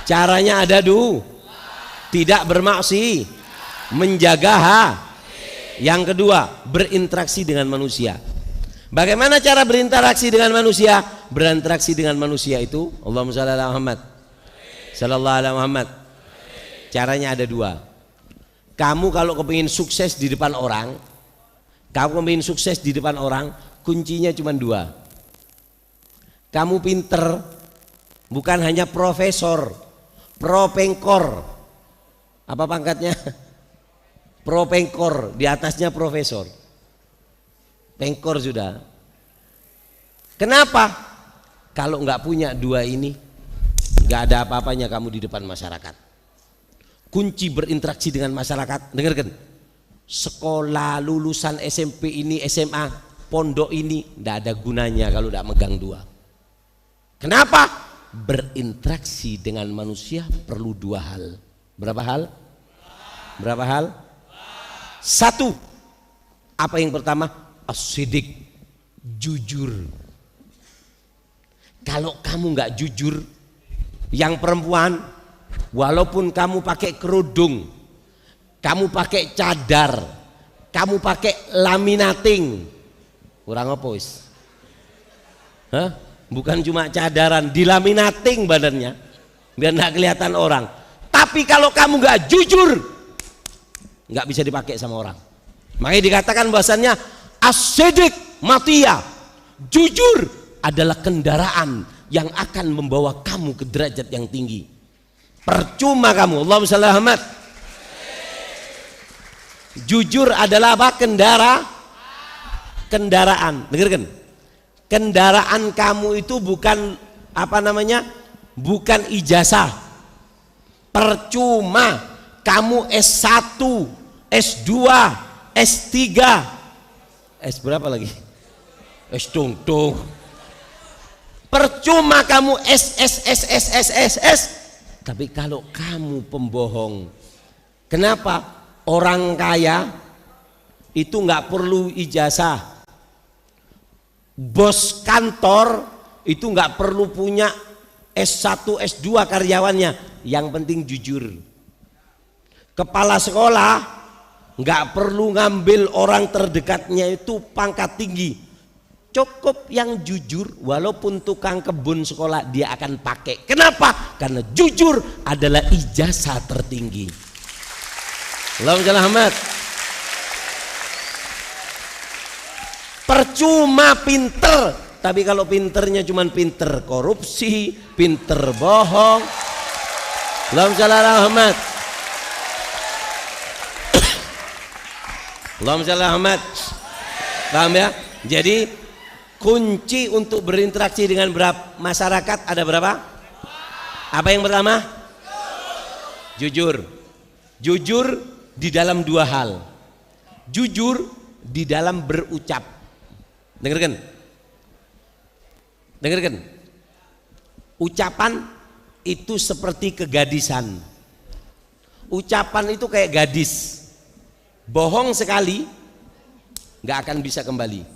caranya ada tidak bermaksi, menjaga Yang kedua, berinteraksi dengan manusia. Bagaimana cara berinteraksi dengan manusia? Berinteraksi dengan manusia itu, Allahumma shalli ala Muhammad, sallallahu alaihi Muhammad. Caranya ada 2. Kamu kalau kepingin sukses di depan orang, kuncinya cuma 2. Kamu pinter, bukan hanya profesor, propengkor. Apa pangkatnya? Propengkor, di atasnya profesor. Pengkor sudah. Kenapa? Kalau nggak punya 2 ini, nggak ada apa-apanya kamu di depan masyarakat. Kunci berinteraksi dengan masyarakat, dengarkan. Sekolah lulusan SMP ini, SMA, pondok ini, nggak ada gunanya kalau nggak megang 2. Kenapa? Berinteraksi dengan manusia perlu 2 hal. Berapa hal? Berapa hal? 1. Apa yang pertama? As-sidik, jujur. Kalau kamu nggak jujur, yang perempuan, walaupun kamu pakai kerudung, kamu pakai cadar, kamu pakai laminating, kurang apa wis? Hah? Bukan cuma cadaran, dilaminating badannya biar nggak kelihatan orang. Tapi kalau kamu nggak jujur, nggak bisa dipakai sama orang. Makanya dikatakan bahwasannya as-sidik matiyah, jujur adalah kendaraan yang akan membawa kamu ke derajat yang tinggi. Percuma kamu, Allahumma shalli ala Muhammad. Jujur adalah apa? Kendaraan. Dengarkan. Kendaraan kamu itu bukan apa namanya? Bukan ijazah. Percuma kamu S1, S2, S3, S berapa lagi? S tung. Percuma kamu S. Tapi kalau kamu pembohong, kenapa? Orang kaya itu nggak perlu ijazah. Bos kantor itu nggak perlu punya S1, S2 karyawannya. Yang penting jujur. Kepala sekolah nggak perlu ngambil orang terdekatnya itu pangkat tinggi. Cukup yang jujur, walaupun tukang kebun sekolah dia akan pakai. Kenapa? Karena jujur adalah ijazah tertinggi. Allahumma shalli Muhammad. Percuma pinter, tapi kalau pinternya cuma pinter korupsi, pinter bohong. Allahumma shalli Muhammad. Allahumma shalli Muhammad. Paham ya? Jadi kunci untuk berinteraksi dengan masyarakat ada berapa? Apa yang pertama? Jujur. Jujur di dalam 2 hal. Jujur di dalam berucap. Dengarkan. Ucapan itu seperti kegadisan. Ucapan itu kayak gadis. Bohong sekali nggak akan bisa kembali.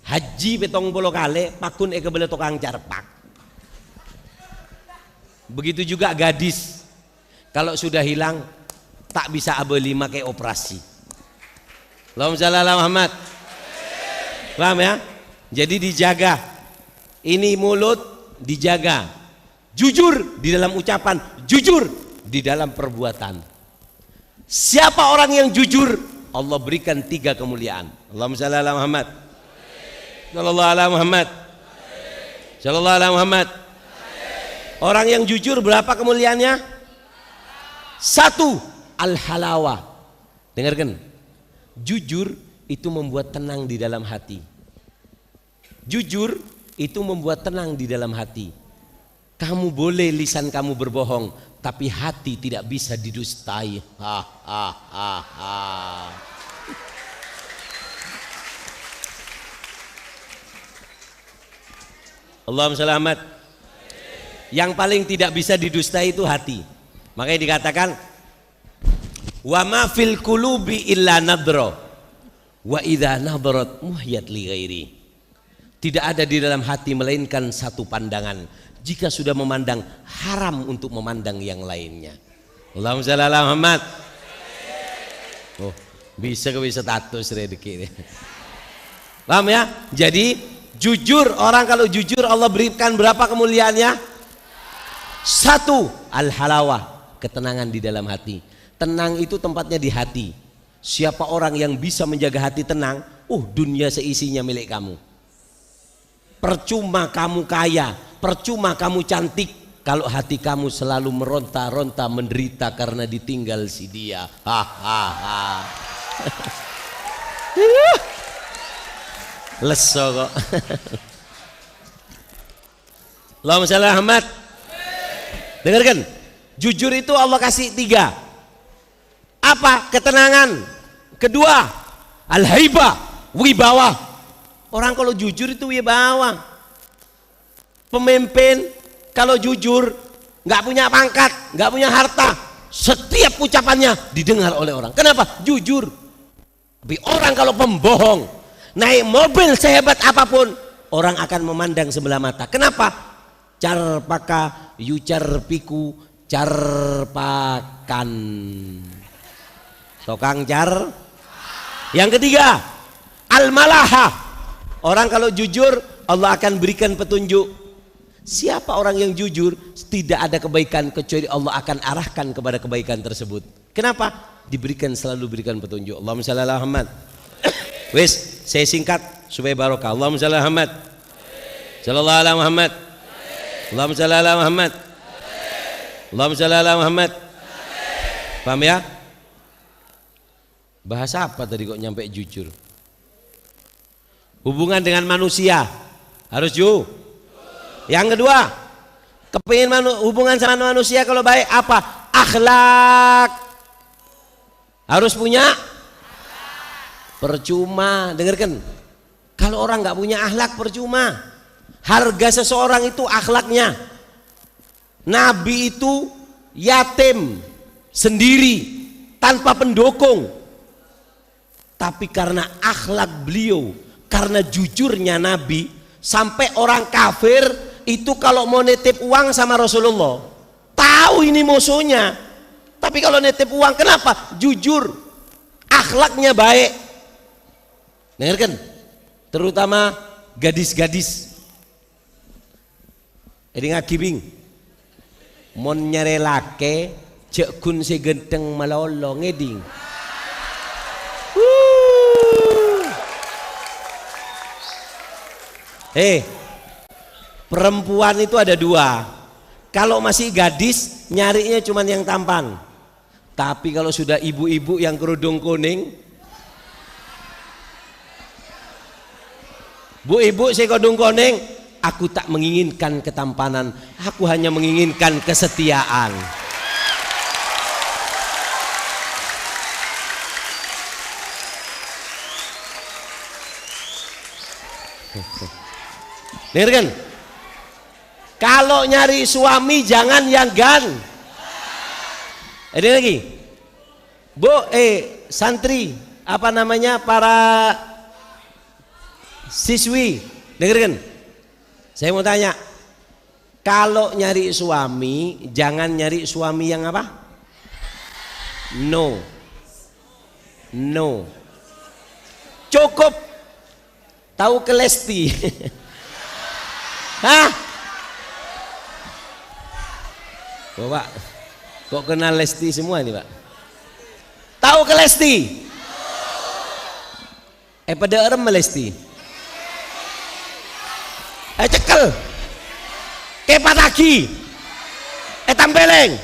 Haji petong polo kale pakun kebele tukang carpak. Begitu juga gadis, kalau sudah hilang tak bisa abeli make operasi. Allahumma shalli ala Muhammad. Paham ya? Jadi dijaga. Ini mulut dijaga. Jujur di dalam ucapan, jujur di dalam perbuatan. Siapa orang yang jujur, Allah berikan 3 kemuliaan. Allahumma shalli ala Muhammad. Sallallahu ala Muhammad. Sallallahu ala Muhammad. Orang yang jujur berapa kemuliaannya? 1. Al-halawah. Dengarkan. Jujur itu membuat tenang di dalam hati. Jujur itu membuat tenang di dalam hati. Kamu boleh lisan kamu berbohong, tapi hati tidak bisa didustai. Allahumma shalli Muhammad. Yang paling tidak bisa didustai itu hati. Makanya dikatakan wa ma fil qulubi illa nadra wa idza nadharat muhyat li ghairi. Tidak ada di dalam hati melainkan satu pandangan. Jika sudah memandang, haram untuk memandang yang lainnya. Allahumma shalli ala Muhammad. Oh, bisa status rezeki. Paham ya? Jadi jujur, orang kalau jujur Allah berikan berapa kemuliaannya? 1. Al-halawah, ketenangan di dalam hati. Tenang itu tempatnya di hati. Siapa orang yang bisa menjaga hati tenang, dunia seisinya milik kamu. Percuma kamu kaya, percuma kamu cantik, kalau hati kamu selalu meronta-ronta menderita karena ditinggal si dia. Leso kok. Allahumma shalli ala Muhammad. Dengarkan, jujur itu Allah kasih 3. Apa? Ketenangan. Kedua, al-haibah, wibawa. Orang kalau jujur itu wibawa. Pemimpin kalau jujur nggak punya pangkat, nggak punya harta, setiap ucapannya didengar oleh orang. Kenapa? Jujur. Tapi orang kalau pembohong, naik mobil sehebat apapun, orang akan memandang sebelah mata. Kenapa? Carpaka yucarpiku carpakan. Tokang car. Yang ketiga, al-malaha. Orang kalau jujur, Allah akan berikan petunjuk. Siapa orang yang jujur, tidak ada kebaikan kecuali Allah akan arahkan kepada kebaikan tersebut. Kenapa? Selalu berikan petunjuk. Allahumma shalli ala Muhammad. Wes, saya singkat supaya barokah. Allahumma shalli ala Muhammad. Sallallahu ala Muhammad. Allahumma shalli ala Muhammad. Allahumma shalli ala Muhammad. Paham ya? Bahasa apa tadi kok nyampe jujur? Hubungan dengan manusia harus jujur. Yang kedua, kepingin hubungan sama manusia kalau baik apa? Akhlak. Harus punya. Percuma, dengarkan. Kalau orang nggak punya akhlak percuma. Harga seseorang itu akhlaknya. Nabi itu yatim sendiri tanpa pendukung. Tapi karena akhlak beliau, karena jujurnya Nabi, sampai orang kafir itu kalau mau nitip uang sama Rasulullah tahu ini musuhnya, tapi kalau nitip uang kenapa? Jujur, akhlaknya baik. Dengarkan, terutama gadis-gadis. Ini ngakibing mon nyarelake cek kun se genteng malolo ngeding. Perempuan itu ada dua. Kalau masih gadis nyarinya cuman yang tampan. Tapi kalau sudah ibu-ibu yang kerudung kuning, bu ibu saya kerudung kuning, aku tak menginginkan ketampanan, aku hanya menginginkan kesetiaan. Dengarkan, kalau nyari suami jangan yang gan. Ada lagi, bu, santri, apa namanya, para siswi, dengarkan. Saya mau tanya, kalau nyari suami jangan nyari suami yang apa? No, cukup tahu kelesti. Hah? Bapak, kok kenal Lesti semua ini, Pak? Tahu ke Lesti? Pada erem Lesti. Cekel. Pataki. Tampeleng.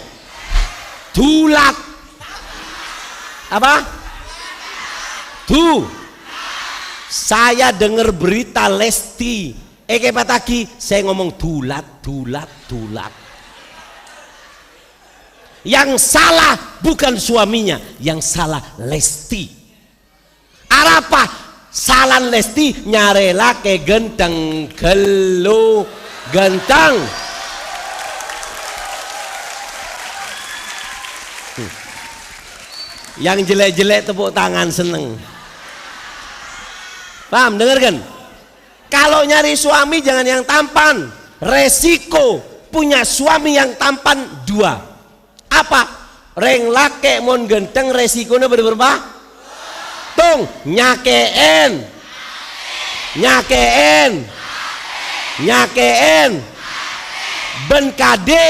Dulat. Apa? Saya dengar berita Lesti. Pataki, saya ngomong dulat. Yang salah bukan suaminya, yang salah Lesti. Arapa salah Lesti nyarela ke genteng gelu genteng. Yang jelek-jelek tepuk tangan seneng. Paham? Dengarkan. Kalau nyari suami jangan yang tampan. Resiko punya suami yang tampan dua. Apa? Reng lake mon genteng resikonya berapa? Tung nyakein ben kade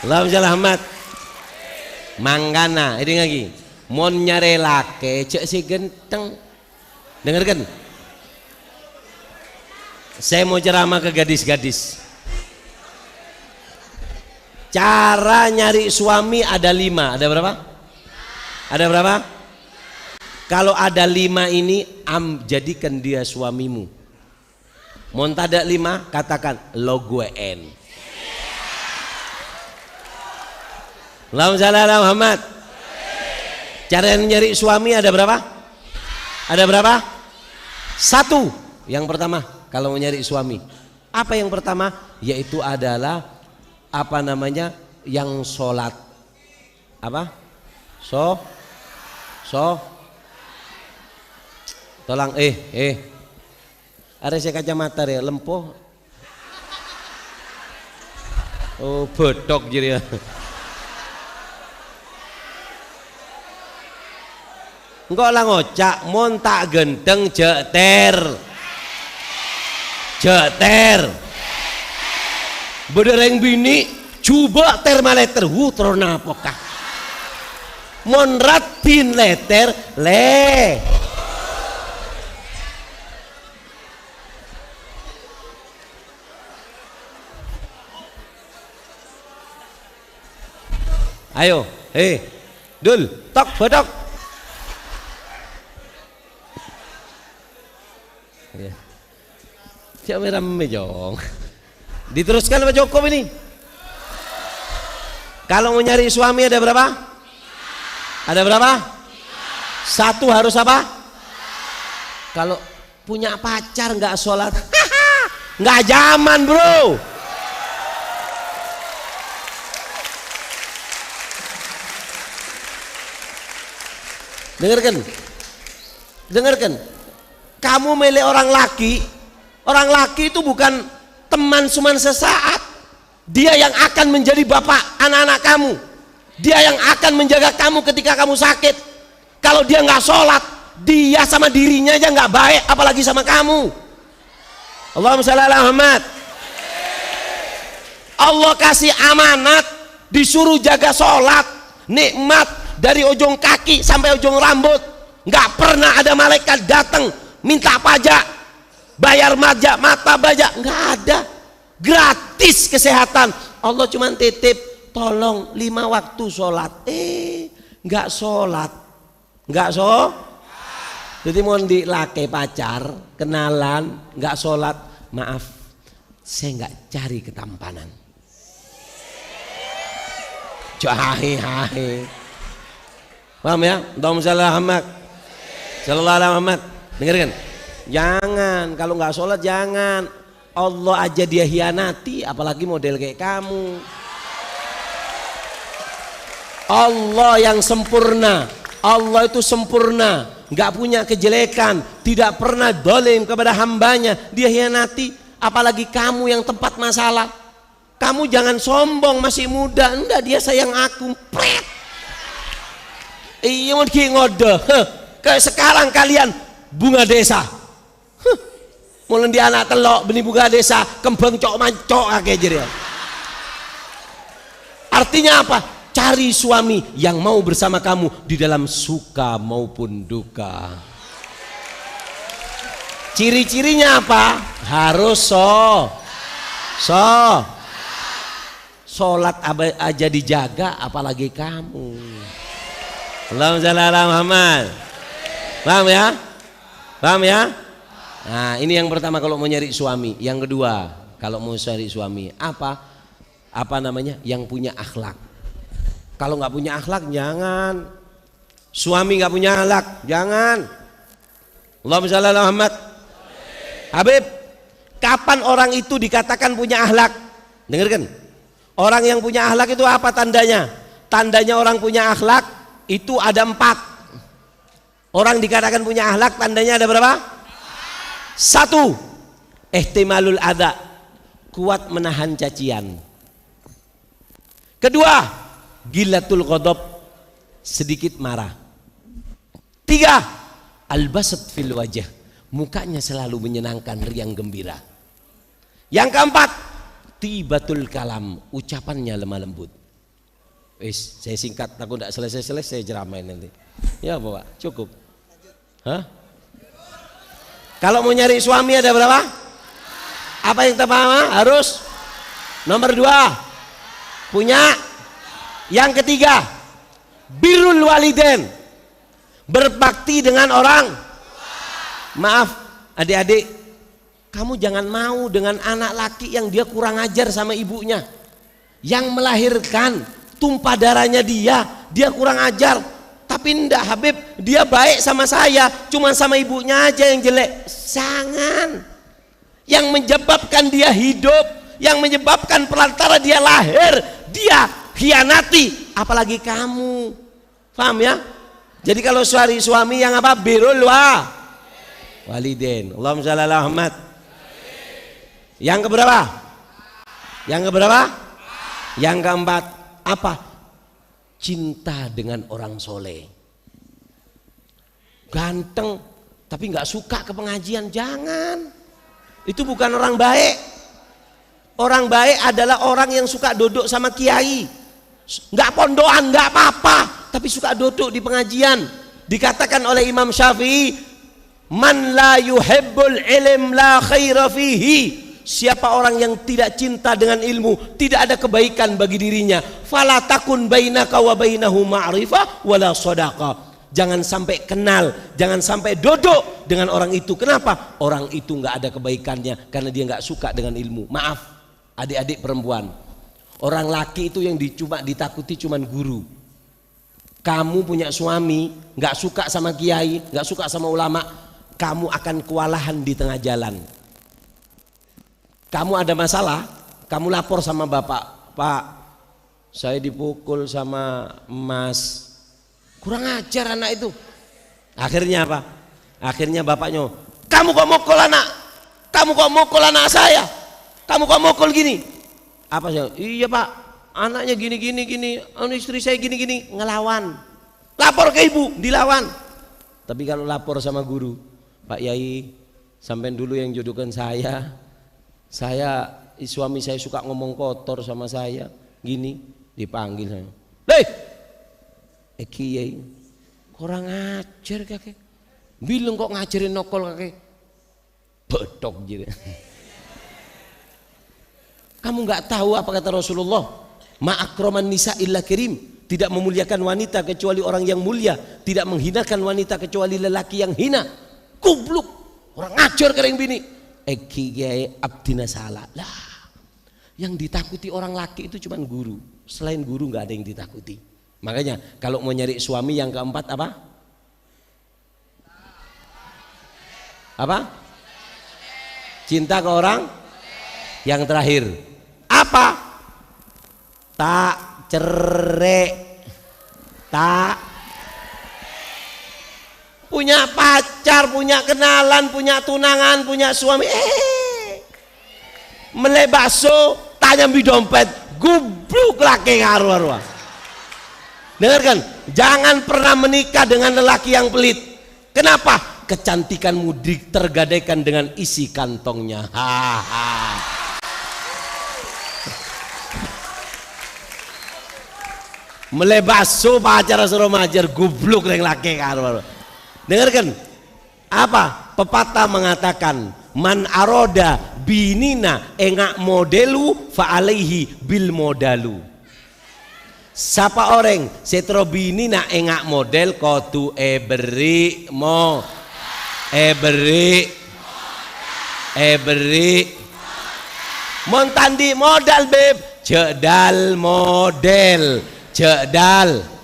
Allahumma shalli Muhammad. Mangkana ini lagi mon nyare lake cek si genteng. Dengarkan, saya mau ceramah ke gadis-gadis. Cara nyari suami ada 5. Ada berapa? Ada berapa? Kalau ada 5 ini jadikan dia suamimu. Mau tak 5 katakan lo gue en. Allahumma shalli ala Muhammad. Cara nyari suami ada berapa? Ada berapa? 1. Yang pertama, kalau mau nyari suami? Apa yang pertama? Yaitu adalah apa namanya? Yang sholat. Apa? Tolong ada saya kacamata ya lempoh. Oh bedok jadi ya. Engkau lah ngocak mon tak gendeng jeter bedereng bini coba termaleter terona apakah mon ratin letter le ayo dul tok bedok. Siapa rame jong? Diteruskan Pak Jokowi ini. Kalau mau nyari suami ada berapa? Ada berapa? Satu harus apa? Kalau punya pacar nggak sholat, nggak zaman bro. Dengarkan. Kamu milih orang laki itu bukan teman cuman sesaat. Dia yang akan menjadi bapak anak-anak kamu. Dia yang akan menjaga kamu ketika kamu sakit. Kalau dia nggak sholat, dia sama dirinya aja nggak baik, apalagi sama kamu. Allahumma shalli ala Muhammad. Allah kasih amanat, disuruh jaga sholat, nikmat dari ujung kaki sampai ujung rambut. Nggak pernah ada malaikat datang minta pajak, bayar mata bajak, nggak ada. Gratis kesehatan. Allah cuma titip, tolong 5 waktu sholat. Nggak sholat, jadi mau dilake pacar, kenalan, nggak sholat, maaf, saya nggak cari ketampanan. Hahe. Paham ya? Allahumma shalli ala Muhammad. Sallallahu alaihi Muhammad. Dengarkan. Jangan, kalau nggak sholat jangan. Allah aja dia hianati, apalagi model kayak kamu. Allah yang sempurna. Allah itu sempurna, nggak punya kejelekan, tidak pernah dolim kepada hambanya. Dia hianati, apalagi kamu yang tempat masalah. Kamu jangan sombong, masih muda. Enggak, dia sayang aku. Pret. Iya mau ngode. Kayak sekarang kalian bunga desa. Mulai di anak telok benih bunga desa, kembang cok mancok kayak jadi. Artinya apa? Cari suami yang mau bersama kamu di dalam suka maupun duka. Ciri-cirinya apa? Harus sholat aja dijaga, apalagi kamu. Allahumma shalli ala Muhammad. Paham ya? Nah, ini yang pertama kalau mau nyari suami. Yang kedua, kalau mau cari suami apa namanya? Yang punya akhlak. Kalau nggak punya akhlak jangan. Suami nggak punya akhlak jangan. Allahumma shalli ala Muhammad. Habib, kapan orang itu dikatakan punya akhlak? Dengarkan. Orang yang punya akhlak itu apa tandanya? Tandanya orang punya akhlak itu ada 4. Orang dikatakan punya akhlak tandanya ada berapa? 1. Ihtimalul adza, kuat menahan cacian. Kedua, gilatul ghadab, sedikit marah. 3, albasat fil wajah, mukanya selalu menyenangkan, riang gembira. Yang keempat, tibatul kalam, ucapannya lemah lembut. Saya singkat, takut tidak selesai jeramain nanti. Ya Bapak, cukup. Kalau mau nyari suami ada berapa? Apa yang pertama? Harus nomor 2 punya. Yang ketiga, birrul waliden, berbakti dengan orang. Maaf adik-adik, kamu jangan mau dengan anak laki yang dia kurang ajar sama ibunya. Yang melahirkan, tumpah darahnya dia kurang ajar. Tapi enggak Habib, dia baik sama saya, cuma sama ibunya aja yang jelek. Jangan. yang menyebabkan dia hidup, yang menyebabkan perantara dia lahir, dia khianati, apalagi kamu. Paham ya? Jadi kalau suami yang apa? Birrul walidain. Allahumma shalli ala Muhammad. Yang keberapa? Yang keberapa? Yang keempat apa? Cinta dengan orang soleh. Ganteng tapi nggak suka ke pengajian, jangan. Itu bukan orang baik. Orang baik adalah orang yang suka duduk sama kiai, nggak pondokan, nggak apa-apa, tapi suka duduk di pengajian. Dikatakan oleh Imam Syafi'i, man la yuhibbul ilm la khaira fihi. Siapa orang yang tidak cinta dengan ilmu, tidak ada kebaikan bagi dirinya. Fala takun bainaka wa bainahu ma'rifah wala shadaqah. Jangan sampai kenal, jangan sampai duduk dengan orang itu. Kenapa? Orang itu nggak ada kebaikannya karena dia nggak suka dengan ilmu. Maaf, adik-adik perempuan. Orang laki itu yang ditakuti cuman guru. Kamu punya suami nggak suka sama kiai, nggak suka sama ulama, kamu akan kewalahan di tengah jalan. Kamu ada masalah, kamu lapor sama bapak, Pak, saya dipukul sama emas, kurang ajar anak itu. Akhirnya apa? Akhirnya bapaknya, kamu kok mukul anak? Kamu kok mukul anak saya? Kamu kok mukul gini? Apa sih? Iya Pak, anaknya gini, istri saya gini, ngelawan. Lapor ke ibu, dilawan. Tapi kalau lapor sama guru, Pak Yai, sampai dulu yang jodohkan saya suami saya suka ngomong kotor sama saya, gini, dipanggil saya. Kiai, kurang ajar kakek. Bilang kok ngajarin nokol kakek. Bedok jadi. Kamu nggak tahu apa kata Rasulullah? Ma'akroman nisa illa kirim. Tidak memuliakan wanita kecuali orang yang mulia, tidak menghinakan wanita kecuali lelaki yang hina. Kubluk, orang ngajar kering bini. Kiai abdina salah lah. Yang ditakuti orang laki itu cuma guru. Selain guru nggak ada yang ditakuti. Makanya kalau mau nyari suami yang keempat apa? Apa? Cinta ke orang. Yang terakhir apa? Tak cerai, tak punya pacar, punya kenalan, punya tunangan, punya suami, meleh bakso, tanya bi dompet, gubluk laki ngaruh-ngaruh. Dengarkan, jangan pernah menikah dengan lelaki yang pelit. Kenapa? Kecantikanmu tergadaikan dengan isi kantongnya. Meleh bakso pacar suruh majar, gubluk yang laki ngaruh-ngaruh. Dengarkan, apa pepatah mengatakan, man aroda binina engak modelu fa alaihi bil modalu. Siapa orang setro binina engak model kotu beri montandi modal beb, cedal model, cedal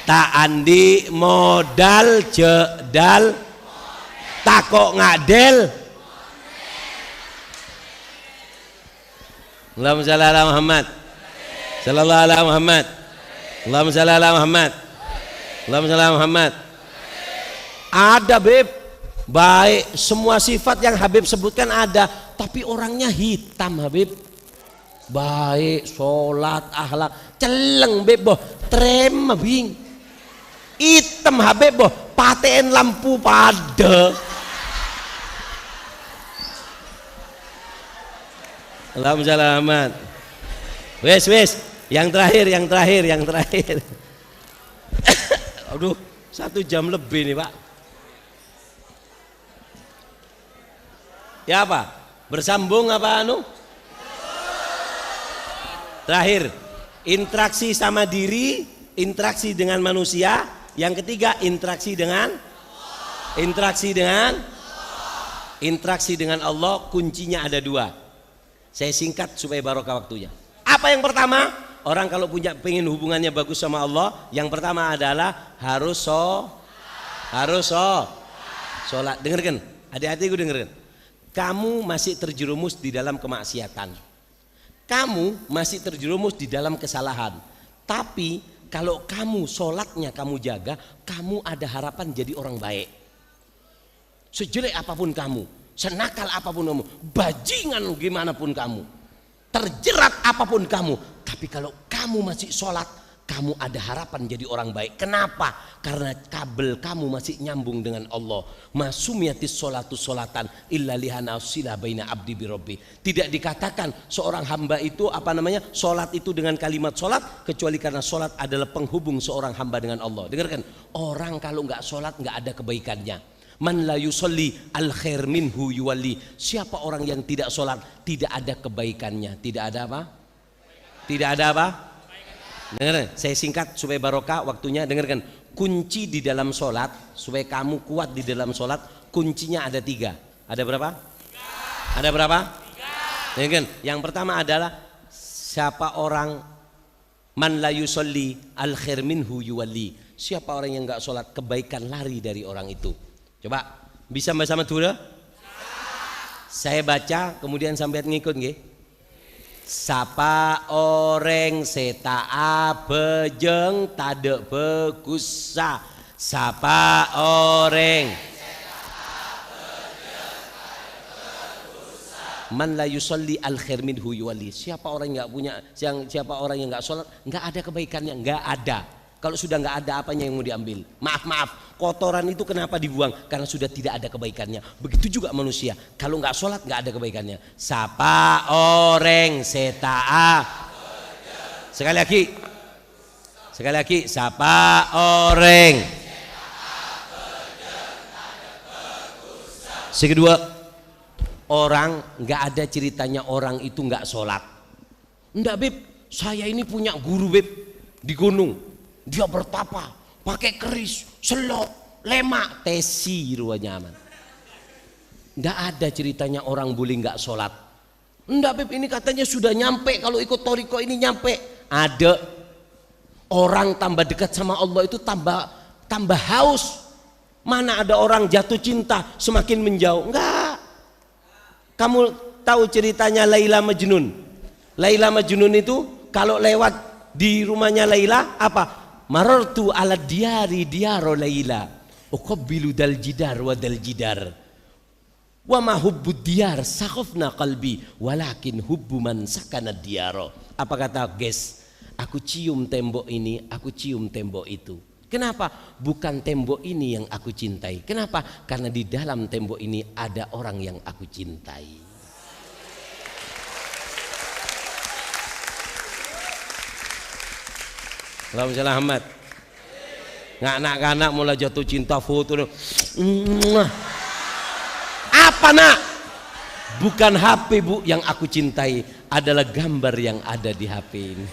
tak andi modal, cedal takok ngadel. Allahumma shalli ala Muhammad, sallallahu ala Muhammad, Allahumma shalli ala Muhammad, Allahumma shalli ala Muhammad. Ada beb, baik semua sifat yang Habib sebutkan ada, tapi orangnya hitam Habib. Baik, sholat, akhlak, celeng beb boh, trem bing. Hitam Habib boh, paten lampu pada. Alhamdulillah. Wes, yang terakhir. Aduh, 1 jam lebih nih Pak. Ya apa? Bersambung apa anu? Terakhir, interaksi sama diri, interaksi dengan manusia. Yang ketiga, interaksi dengan Allah. Kuncinya ada 2. Saya singkat supaya barokah waktunya. Apa yang pertama? Orang kalau pengen hubungannya bagus sama Allah, yang pertama adalah harus sholat. Dengarkan, hati-hati gue dengarkan. kamu masih terjerumus di dalam kemaksiatan, kamu masih terjerumus di dalam kesalahan. Tapi kalau kamu sholatnya kamu jaga, kamu ada harapan jadi orang baik. Sejelek apapun kamu, senakal apapun kamu, bajingan gimana pun kamu, terjerat apapun kamu, tapi kalau kamu masih sholat, kamu ada harapan jadi orang baik. Kenapa? Karena kabel kamu masih nyambung dengan Allah. Masumiyatis sholatu sholatan illa lihana sila baina abdi birobbi. Tidak dikatakan seorang hamba itu sholat itu dengan kalimat sholat, kecuali karena sholat adalah penghubung seorang hamba dengan Allah. Dengarkan, orang kalau nggak sholat nggak ada kebaikannya. Man la yusolli al khair minhu yuwali. Siapa orang yang tidak sholat, tidak ada kebaikannya. Tidak ada apa? Tidak ada apa? Dengarkan, saya singkat supaya barokah waktunya. Dengarkan, kunci di dalam sholat supaya kamu kuat di dalam sholat, kuncinya ada 3. Ada berapa? 3. Ada berapa? 3. Dengarkan, yang pertama adalah siapa orang man la yusolli al khair minhu yuwali. Siapa orang yang enggak sholat, kebaikan lari dari orang itu. Coba bisa bersama dulu? Saya baca kemudian sampai ngikut nggih. Sapa orang seta bejeng tade begusa. Sapa orang man la yusolli al khair minhu yuwali. Siapa orang yang siapa orang yang enggak sholat, enggak ada kebaikannya, enggak ada. Kalau sudah enggak ada, apanya yang mau diambil? Maaf, kotoran itu kenapa dibuang? Karena sudah tidak ada kebaikannya. Begitu juga manusia, kalau enggak sholat enggak ada kebaikannya. Sapa orang seta. Sekali lagi, sapa orang. Sekedua, orang enggak ada ceritanya orang itu enggak sholat. Enggak Beb, saya ini punya guru Beb di gunung. Dia bertapa, pakai keris, selop, lemak, tesi ruangnya aman. Nggak ada ceritanya orang boleh nggak sholat. Nggak Beb, ini katanya sudah nyampe, kalau ikut toriko ini nyampe. Ada orang tambah dekat sama Allah itu tambah haus. Mana ada orang jatuh cinta semakin menjauh? Enggak. Kamu tahu ceritanya Laila Majnun? Laila Majnun itu kalau lewat di rumahnya Laila apa? Marartu ala diaro Laila uqabbilu dal jidar wa dal jidar wa ma hubbud diyar sakhafna qalbi walakin hubbu man sakana diyaro. Apa kata guys? Aku cium tembok ini, aku cium tembok itu. Kenapa? Bukan tembok ini yang aku cintai. Kenapa? Karena di dalam tembok ini ada orang yang aku cintai. Allahumma sholli Muhammad. Anak-anak mulai jatuh cinta foto. Apa nak? Bukan HP Bu yang aku cintai, adalah gambar yang ada di HP ini.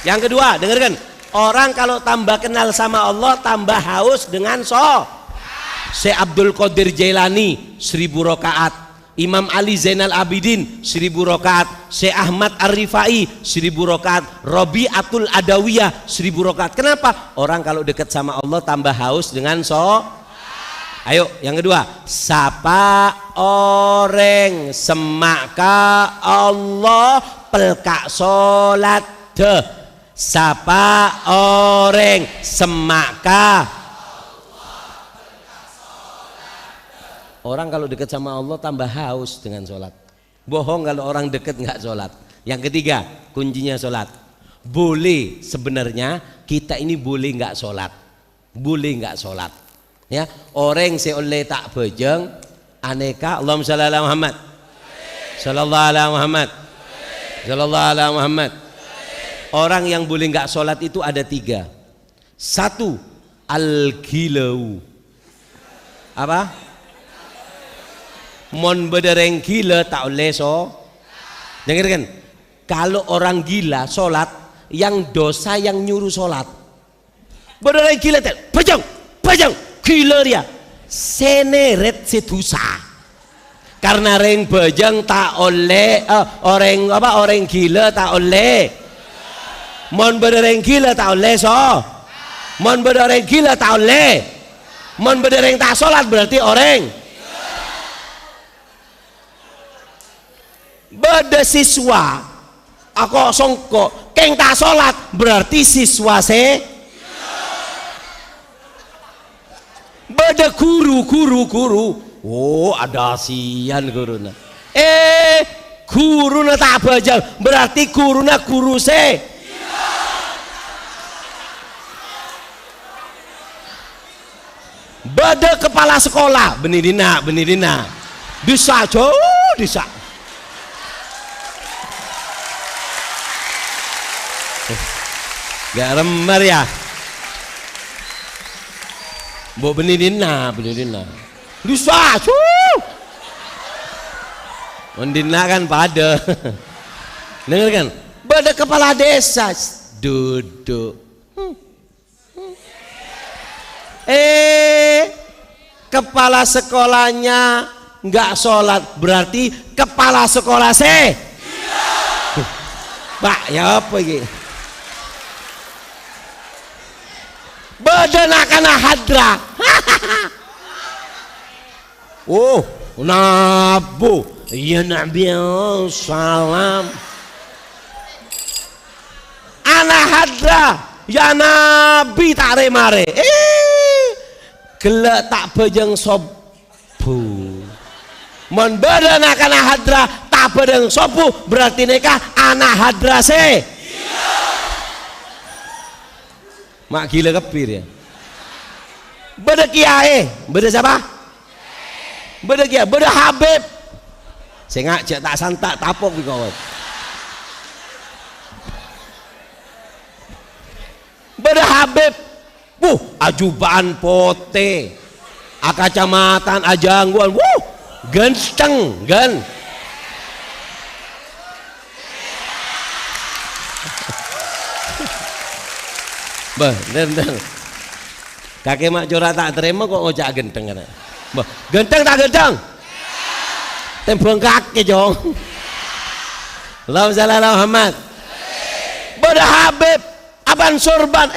Yang kedua, dengarkan. Orang kalau tambah kenal sama Allah, tambah haus dengan Syekh Abdul Qadir Jailani 1000 rakaat. Imam Ali Zainal Abidin 1000 rakaat, Syekh Ahmad Ar-Rifai 1000 rakaat, Rabi'atul Adawiyah 1000 rakaat. Kenapa? Orang kalau dekat sama Allah tambah haus dengan Ayo, yang kedua, sapa orang semaka Allah pelkak solat deh. Sapa orang semaka. Orang kalau dekat sama Allah tambah haus dengan sholat. Bohong kalau orang dekat nggak sholat. Yang ketiga, kuncinya sholat. Boleh sebenarnya kita ini boleh nggak sholat, boleh nggak sholat. Ya, orang seoleh tak bejeng, aneka. Allahumma sholli ala Muhammad. Sallallahu ala Muhammad. Sallallahu ala Muhammad. Orang yang boleh nggak sholat itu ada 3. 1, al-gilau. Apa? Mon bedereng gila tak oleh dengarkan, kalau orang gila sholat, yang dosa yang nyuruh sholat. Bedereng gila tak pajang gila dia seneret sedusa. Karena reng bajang tak oleh orang gila tak oleh. Mon bedereng gila tak oleh mon bedereng gila tak oleh. Mun bedereng tak salat berarti orang. Beda siswa aku songko keng tak salat berarti siswa se. Beda guru. Oh ada sian guruna. Guruna tak bajal berarti guruna guru se. Beda kepala sekolah benidina bisa jauh bisa. Gak remar ya. Bu benidina. Bisa cuy. Mendina kan pada. Dengar kan? Pada kepala desa duduk. Kepala sekolahnya nggak sholat berarti kepala sekolah Pak ya apa ini? Badan akan hadra. Oh, nabu. Ya Nabi salam. Anak hadra. Ya Nabi tak remare. Gelak tak bejeng sobu. Mon badan akan hadra tak bejeng sobu berarti nikah anak hadra se. Mak gila kepir ya. Beda kiai, beda siapa? Beda kiai, beda Habib. Saya ngajak tak santak tapok di kawan. Beda Habib. Ajubaan pote. Akacamatan ajangguan. Genteng gan. Bah, dan kakek mak jora tak terima kok ngojak genteng kan? Bah, genteng tak genteng? Tembong kaki jong. Allahumma shalli ala Muhammad. Bada Habib, aban sorban,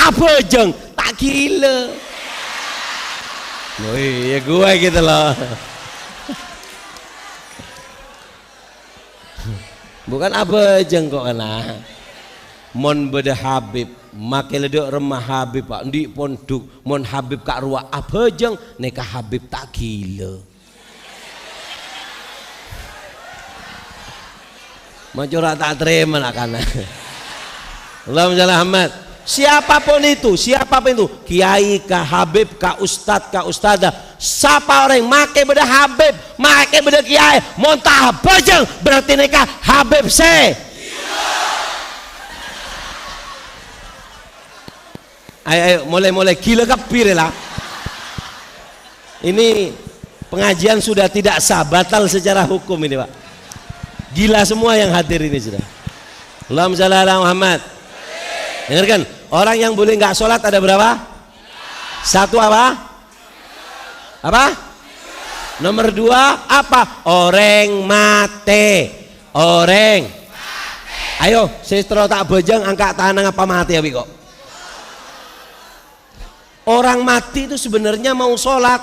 apa jeng? Tak gila. Oh iya gue gitu loh. Bukan apa jeng kok kena. Mon beda Habib make ledok remah Habib Pak di pondok mon Habib kak ruak apa jeng nikah Habib tak gila mancura tak terima nak kana. Allahumma shalli Muhammad. Siapapun itu kiai kah Habib kah ustad kah ustadzah siapa orang make beda Habib make beda kiai mon tak apa jeng berarti nikah Habib se. Ayo mulai gila kepir lah. Ini pengajian sudah tidak sah, batal secara hukum ini Pak. Gila semua yang hadir ini sudah. Allahumma shalli ala Muhammad. Dengarkan, orang yang boleh nggak sholat ada berapa? Satu apa? Apa? Nomor dua apa? Orang mate. Orang. Ayo, sestro tak bejeng angkat tangan apa mati ya kok? Orang mati itu sebenarnya mau sholat.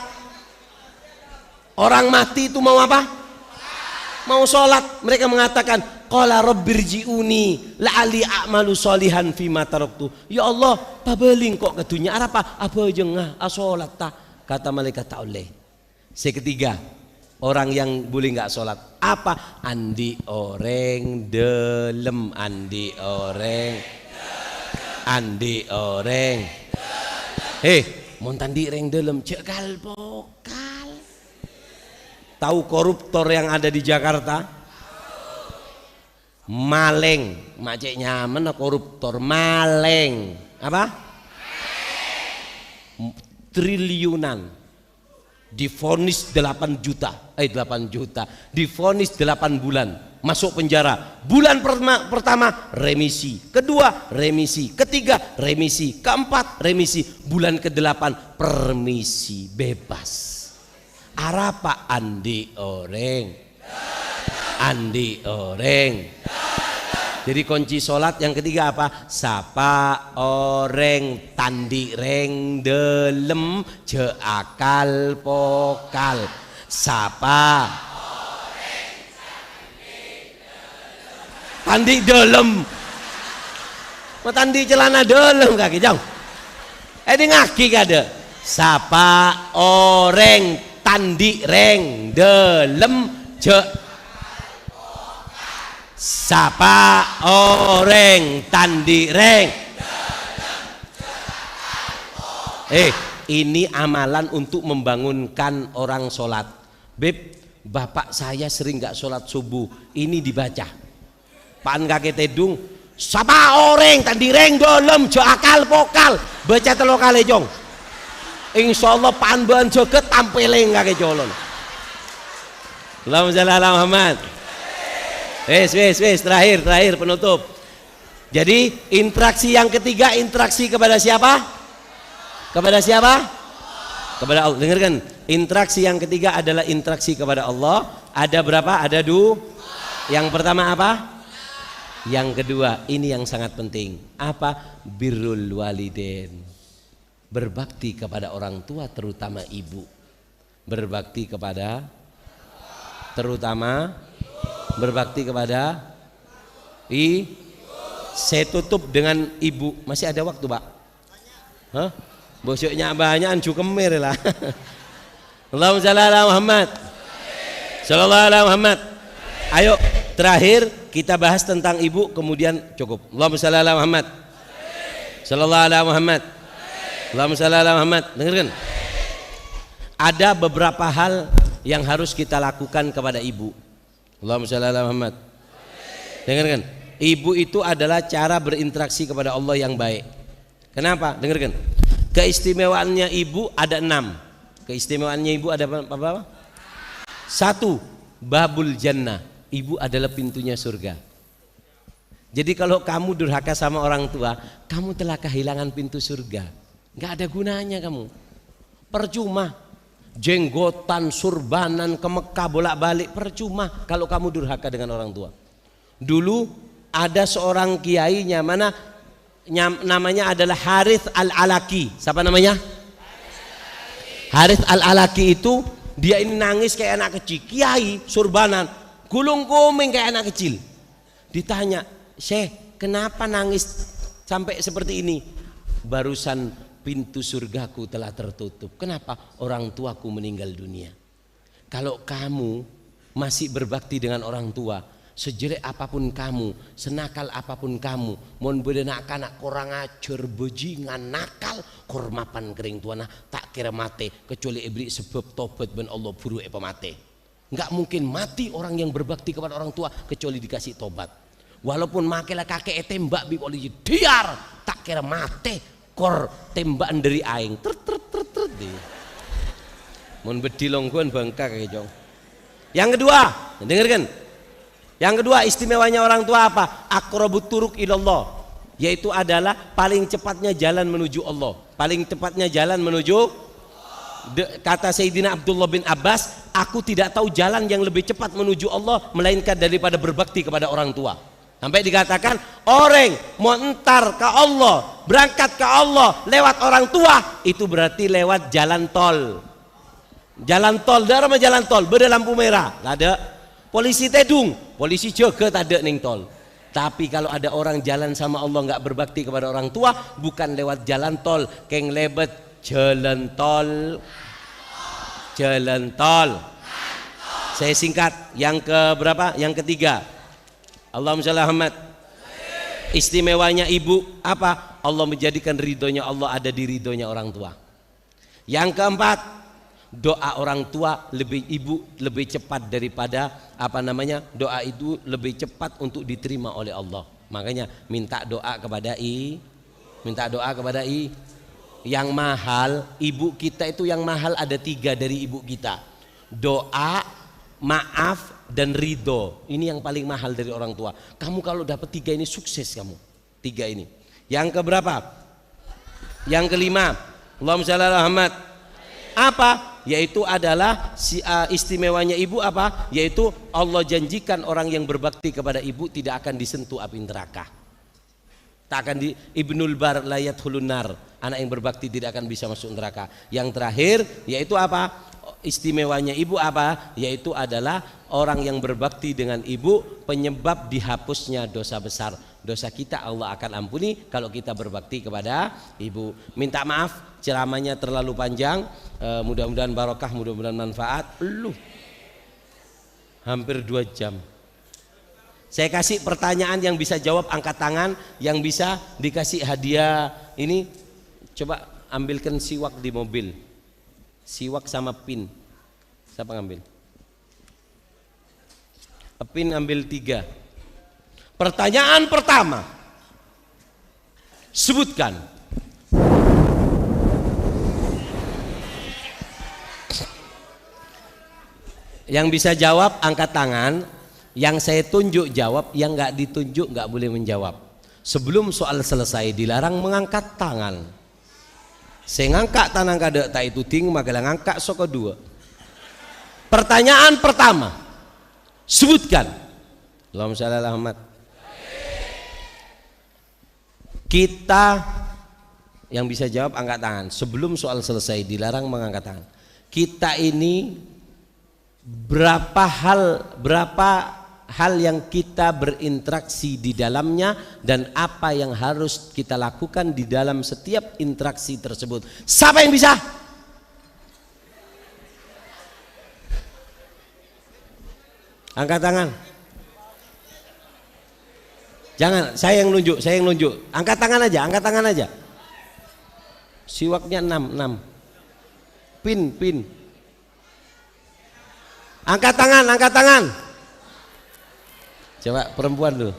Orang mati itu mau apa? Mau sholat. Mereka mengatakan qala rabbirji'uni la'ali a'malu sholihan fima taraktu. Ya Allah pabeling kok ke dunia apa jengah sholat ta. Kata malaikat tak oleh. Seketiga orang yang boleh nggak sholat apa? Andi orang delem. Andi orang montan di reng dalam cekal bokal. Tahu koruptor yang ada di Jakarta? Maleng, macetnya mana koruptor? Maleng, apa? Triliunan, divonis 8 juta, divonis 8 bulan. Masuk penjara. Bulan pertama remisi, kedua remisi, ketiga remisi, keempat remisi, bulan ke-8 permisi bebas. Arapa andi orang. Jadi kunci sholat yang ketiga apa? Sapa oreng tandi reng delem je akal pokal. Sapa tandi delem. Mau tandi celana delem kaki jong. Di ngaki kada. Sapa oreng tandi reng delem je. Sapa oreng tandi reng. Ini amalan untuk membangunkan orang sholat. Beb, bapak saya sering gak sholat subuh. Ini dibaca. Pan kakek tedung. Sapa oreng tandi reng dolem jo akal pokal. Baca telo kali jong. Insyaallah pan ban joget tampeleng kakek jolon. Allahumma shalli ala Muhammad. Wes terakhir penutup. Jadi interaksi yang ketiga, interaksi kepada siapa? Kepada siapa? Kepada Allah. Dengarkan, interaksi yang ketiga adalah interaksi kepada Allah. Ada berapa? Ada dua. Yang pertama apa? Yang kedua, ini yang sangat penting. Apa? Birrul walidain. Berbakti kepada orang tua, terutama ibu. Berbakti kepada terutama berbakti kepada saya tutup dengan ibu. Masih ada waktu, Pak? Hah? Bosoknya banyak ancu kemir lah. Allahumma shalli ala Muhammad. Sallallahu alaihi Muhammad. Ayo terakhir kita bahas tentang ibu, kemudian cukup. Allahumma shalli ala Muhammad. Sallallahu alaihi Muhammad. Allahumma shalli ala Muhammad. Dengarkan. Ada beberapa hal yang harus kita lakukan kepada ibu. Allahumma shalli ala Muhammad. Dengarkan, ibu itu adalah cara berinteraksi kepada Allah yang baik. Kenapa? Dengarkan. Keistimewaannya ibu ada 6. Keistimewaannya ibu ada apa? 1. Babul jannah. Ibu adalah pintunya surga. Jadi kalau kamu durhaka sama orang tua, kamu telah kehilangan pintu surga. Gak ada gunanya kamu. Percuma. Jenggotan, surbanan, ke Mekah bolak-balik, percuma kalau kamu durhaka dengan orang tua. Dulu ada seorang kiainya, namanya adalah Harith Al-Alaki. Siapa namanya? Harith Al-Alaki itu dia ini nangis kayak anak kecil. Kiai surbanan, gulung kuming kayak anak kecil. Ditanya, Syekh, kenapa nangis sampai seperti ini? Barusan pintu surgaku telah tertutup. Kenapa? Orang tuaku meninggal dunia. Kalau kamu masih berbakti dengan orang tua, sejelek apapun kamu, senakal apapun kamu, mon bedenak kanak korang ajar bejingan nakal, kormapan kering tuana tak kira mati kecuali iblis sebab tobat ben Allah buru pemate. Enggak mungkin mati orang yang berbakti kepada orang tua kecuali dikasih tobat. Walaupun makelah kakek tembak bi polisi diar tak kira mati. Kor tembakan dari aing ter deh. Mun bedilong kuan bangka kayak jong. Yang kedua, dengarkan. Yang kedua istimewanya orang tua apa? Aqrabut turuq ilallah, yaitu adalah paling cepatnya jalan menuju Allah. Paling cepatnya jalan menuju kata Sayyidina Abdullah bin Abbas, aku tidak tahu jalan yang lebih cepat menuju Allah melainkan daripada berbakti kepada orang tua. Sampai dikatakan orang mau entar ke Allah, berangkat ke Allah lewat orang tua, itu berarti lewat jalan tol. Jalan tol, daerah jalan tol, beda lampu merah, ada polisi tedung, polisi jaga tak ada ning tol. Tapi kalau ada orang jalan sama Allah nggak berbakti kepada orang tua, bukan lewat jalan tol, keng lebet jalan tol. Jalan tol. Saya singkat, yang ke berapa? Yang ketiga. Allahumma shalli Muhammad. Istimewanya ibu apa? Allah menjadikan ridhonya Allah ada di ridhonya orang tua. Yang keempat, doa orang tua ibu lebih cepat daripada doa itu lebih cepat untuk diterima oleh Allah. Makanya minta doa kepada yang mahal. Ibu kita itu yang mahal ada 3 dari ibu kita. Doa, maaf, dan ridho. Ini yang paling mahal dari orang tua. Kamu kalau dapat 3 ini sukses kamu. 3 ini. Yang keberapa? Yang kelima. Allahumma shalli ala Muhammad. Apa? Yaitu adalah istimewanya ibu apa? Yaitu Allah janjikan orang yang berbakti kepada ibu tidak akan disentuh api neraka. Tak akan di Ibnul Bar layat hulunar, anak yang berbakti tidak akan bisa masuk neraka. Yang terakhir yaitu apa? Istimewanya ibu apa? Yaitu adalah orang yang berbakti dengan ibu penyebab dihapusnya dosa besar. Dosa kita Allah akan ampuni kalau kita berbakti kepada ibu. Minta maaf ceramahnya terlalu panjang, mudah-mudahan barokah, mudah-mudahan manfaat. Hampir 2 jam. Saya kasih pertanyaan, yang bisa jawab angkat tangan, yang bisa dikasih hadiah. Ini coba ambilkan siwak di mobil. Siwak sama pin. Siapa ngambil? Pin ambil 3. Pertanyaan pertama. Sebutkan yang bisa jawab angkat tangan. Yang saya tunjuk jawab, yang nggak ditunjuk nggak boleh menjawab. Sebelum soal selesai dilarang mengangkat tangan. Saya ngangkat tangan kada tak itu ting magalang ngangkat sok kedua. Pertanyaan pertama. Sebutkan. Allahumma shalli ala Muhammad. Kita yang bisa jawab angkat tangan. Sebelum soal selesai dilarang mengangkat tangan. Kita ini berapa hal yang kita berinteraksi di dalamnya dan apa yang harus kita lakukan di dalam setiap interaksi tersebut. Siapa yang bisa? Angkat tangan. Jangan, saya yang nunjuk. Angkat tangan aja. Siwaknya 6. Pin. Angkat tangan. Coba perempuan dulu.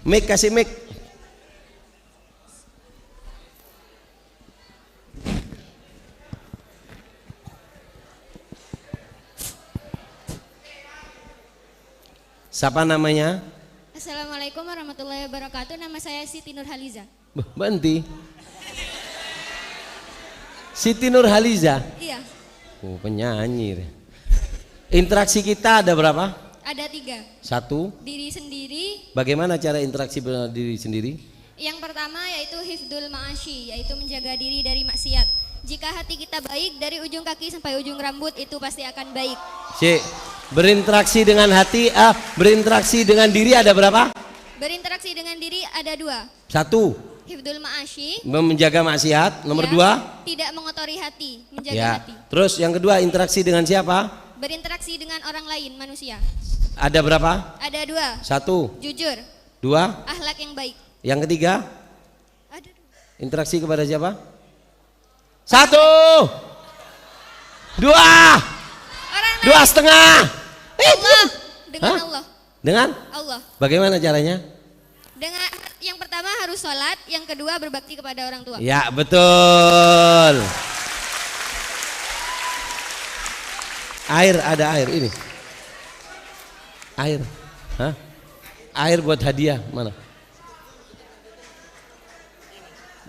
Mic, kasih mic. Siapa namanya? Assalamualaikum warahmatullahi wabarakatuh. Nama saya Siti Nurhaliza. Banti. Siti Nurhaliza. Iya. Oh, penyanyi. Interaksi kita ada berapa? Ada 3. 1. Diri sendiri. Bagaimana cara interaksi dengan diri sendiri? Yang pertama yaitu hifdzul ma'asyi, yaitu menjaga diri dari maksiat. Jika hati kita baik, dari ujung kaki sampai ujung rambut itu pasti akan baik. Berinteraksi dengan hati, berinteraksi dengan diri ada berapa? Berinteraksi dengan diri ada 2. 1. Hifdzul ma'asyi, menjaga maksiat. Nomor 2, tidak mengotori hati, menjaga ya. hati. Terus yang kedua, interaksi dengan siapa? Berinteraksi dengan orang lain, manusia. Ada berapa? Ada 2. 1. Jujur. 2. Akhlak yang baik. Yang ketiga? Ada 2. Interaksi kepada siapa? 1. 2. Orang 2,5. Allah. Dengan Hah? Allah. Dengan? Allah. Bagaimana caranya? Dengan yang pertama harus sholat, yang kedua berbakti kepada orang tua. Ya, betul. Ada air ini. Air. Hah? Air buat hadiah mana?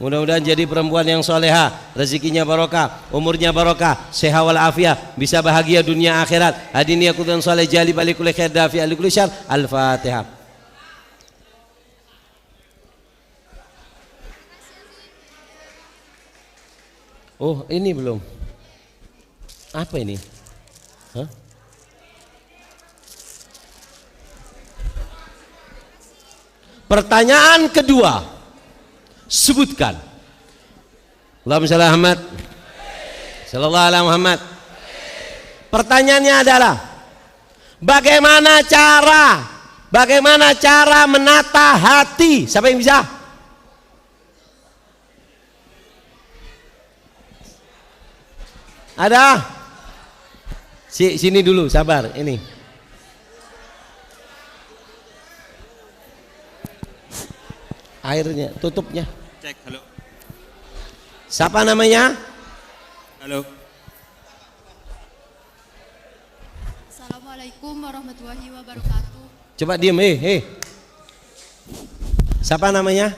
Mudah-mudahan jadi perempuan yang soleha, rezekinya barokah, umurnya barokah, sehat walafiat, bisa bahagia dunia akhirat. Hadirin ya kudan soleh jali balik kulli khair dafi alikul syar. Al-Fatihah. Oh, ini belum. Apa ini? Hah? Pertanyaan kedua. Sebutkan. Allahumma shalli ala Muhammad. Sallallahu alaihi Muhammad. Pertanyaannya adalah bagaimana cara menata hati? Siapa yang bisa? Ada? Sini dulu, sabar. Ini. Airnya, tutupnya. Cek, halo. Siapa namanya? Halo. Assalamualaikum warahmatullahi wabarakatuh. Coba diem, Siapa namanya?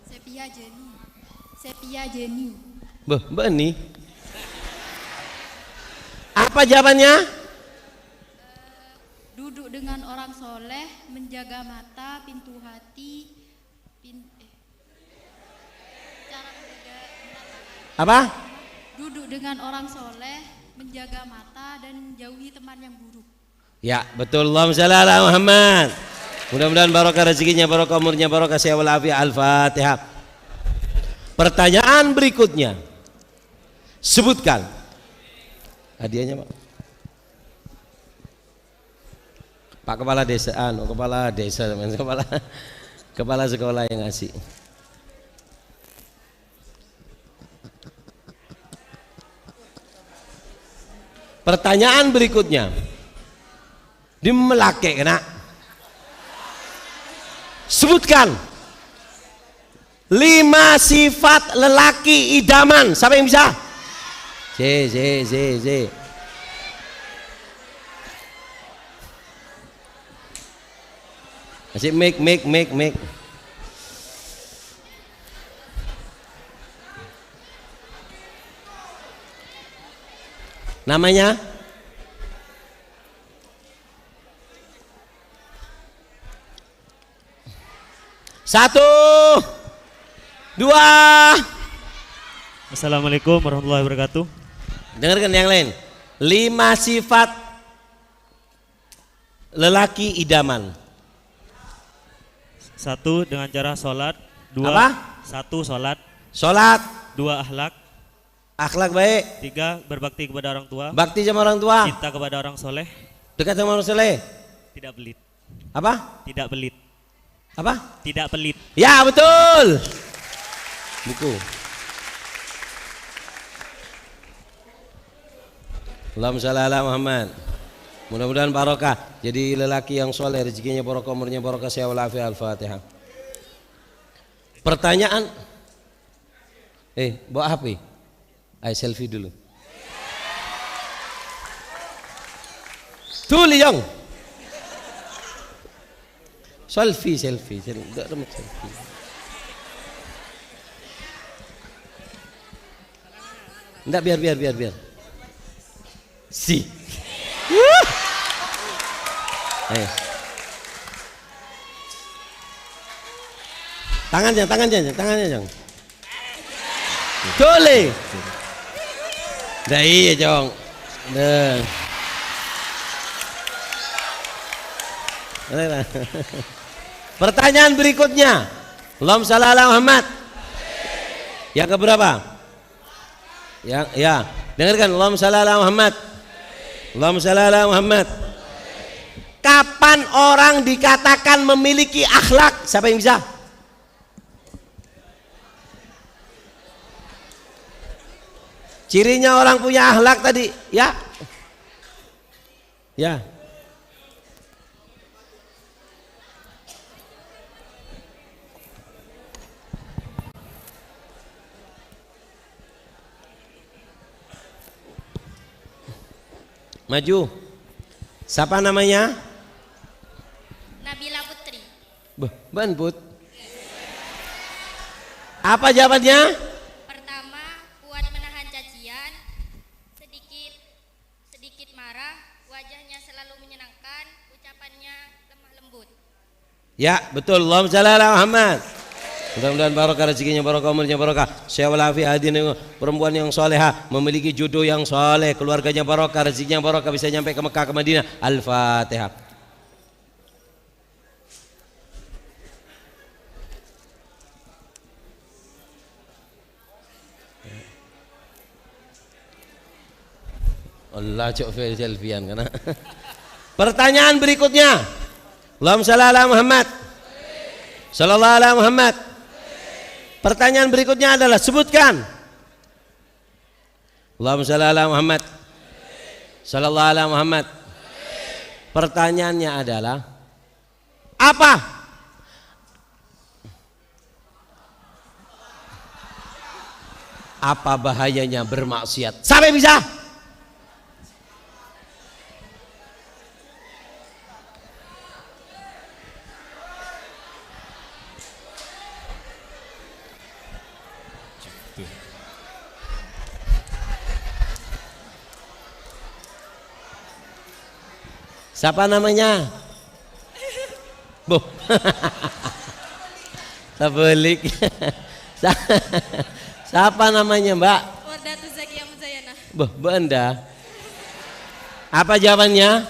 Sepia Jenny. Mbak Ni. Apa jawabannya? Duduk dengan orang soleh, menjaga mata, pintu hati, cara menjaga Apa? duduk dengan orang soleh, menjaga mata dan jauhi teman yang buruk. Ya, betul. Allahumma shalli ala Muhammad. Mudah-mudahan barokah rezekinya, barokah umurnya, barokah sehat walafiat. Al-Fatihah. Pertanyaan berikutnya. Sebutkan. Hadiahnya, Pak. Pak Kepala Desa, Kepala Desa, Kepala sekolah yang ngasih. Pertanyaan berikutnya. Di Melake kena. Sebutkan 5 sifat lelaki idaman. Siapa yang bisa? Z. Masih make. Namanya? Satu, dua. Assalamualaikum warahmatullahi wabarakatuh. Dengarkan yang lain. 5 sifat lelaki idaman. 1 dengan cara sholat. 2 Apa? 1 sholat. Sholat. 2 akhlak. Akhlak baik. 3 berbakti kepada orang tua. Bakti sama orang tua. Cinta kepada orang soleh. Dekat sama orang soleh. Tidak pelit. Apa? Tidak pelit. Apa? Tidak pelit. Ya betul. Buku. Allahumma shalli ala Muhammad. Mudah-mudahan barokah. Jadi lelaki yang soleh, rezekinya barokah, umurnya barokah, sehat walafiat. Al-Fatihah. Pertanyaan. Bawa HP. Ayo selfie dulu. Tuh Liang. Selfie. Enggak remote selfie. Enggak, biar. Si. Ayo. Tangannya, Jong. Tole. Dah iya, Jong. Dah. Pertanyaan berikutnya. Allahumma shalli ala Muhammad. Yang keberapa? Ya. Dengarkan. Allahumma shalli ala Muhammad. Allahumma shalli ala Muhammad. Kapan orang dikatakan memiliki akhlak? Siapa yang bisa? Cirinya orang punya akhlak tadi, ya. Maju. Siapa namanya? Nabila Putri. Banput. Apa jawabannya? Pertama, kuat menahan cacian, sedikit marah, wajahnya selalu menyenangkan, ucapannya lemah lembut. Ya, betul. Allahumma shalli ala Muhammad. Mudah-mudahan barokah rezekinya, barokah umurnya, barokah sehat walafiat. Perempuan yang solehah, memiliki jodoh yang soleh, keluarganya barokah, rezekinya barokah, bisa nyampe ke Mekah, ke Madinah. Al-Fatihah. Allah cok selfiean karena. Pertanyaan berikutnya. Allahumma shalli ala Muhammad. Sallallahu ala Muhammad. Pertanyaan berikutnya adalah sebutkan. Allahumma shalli ala Muhammad. Sallallahu ala Muhammad. Pertanyaannya adalah apa? Apa bahayanya bermaksiat? Sampai bisa? Siapa namanya? Boh. Tabelik. Siapa namanya, Mbak? Wardatu Zakia Muzayana. Boh, Benda. Apa jawabannya?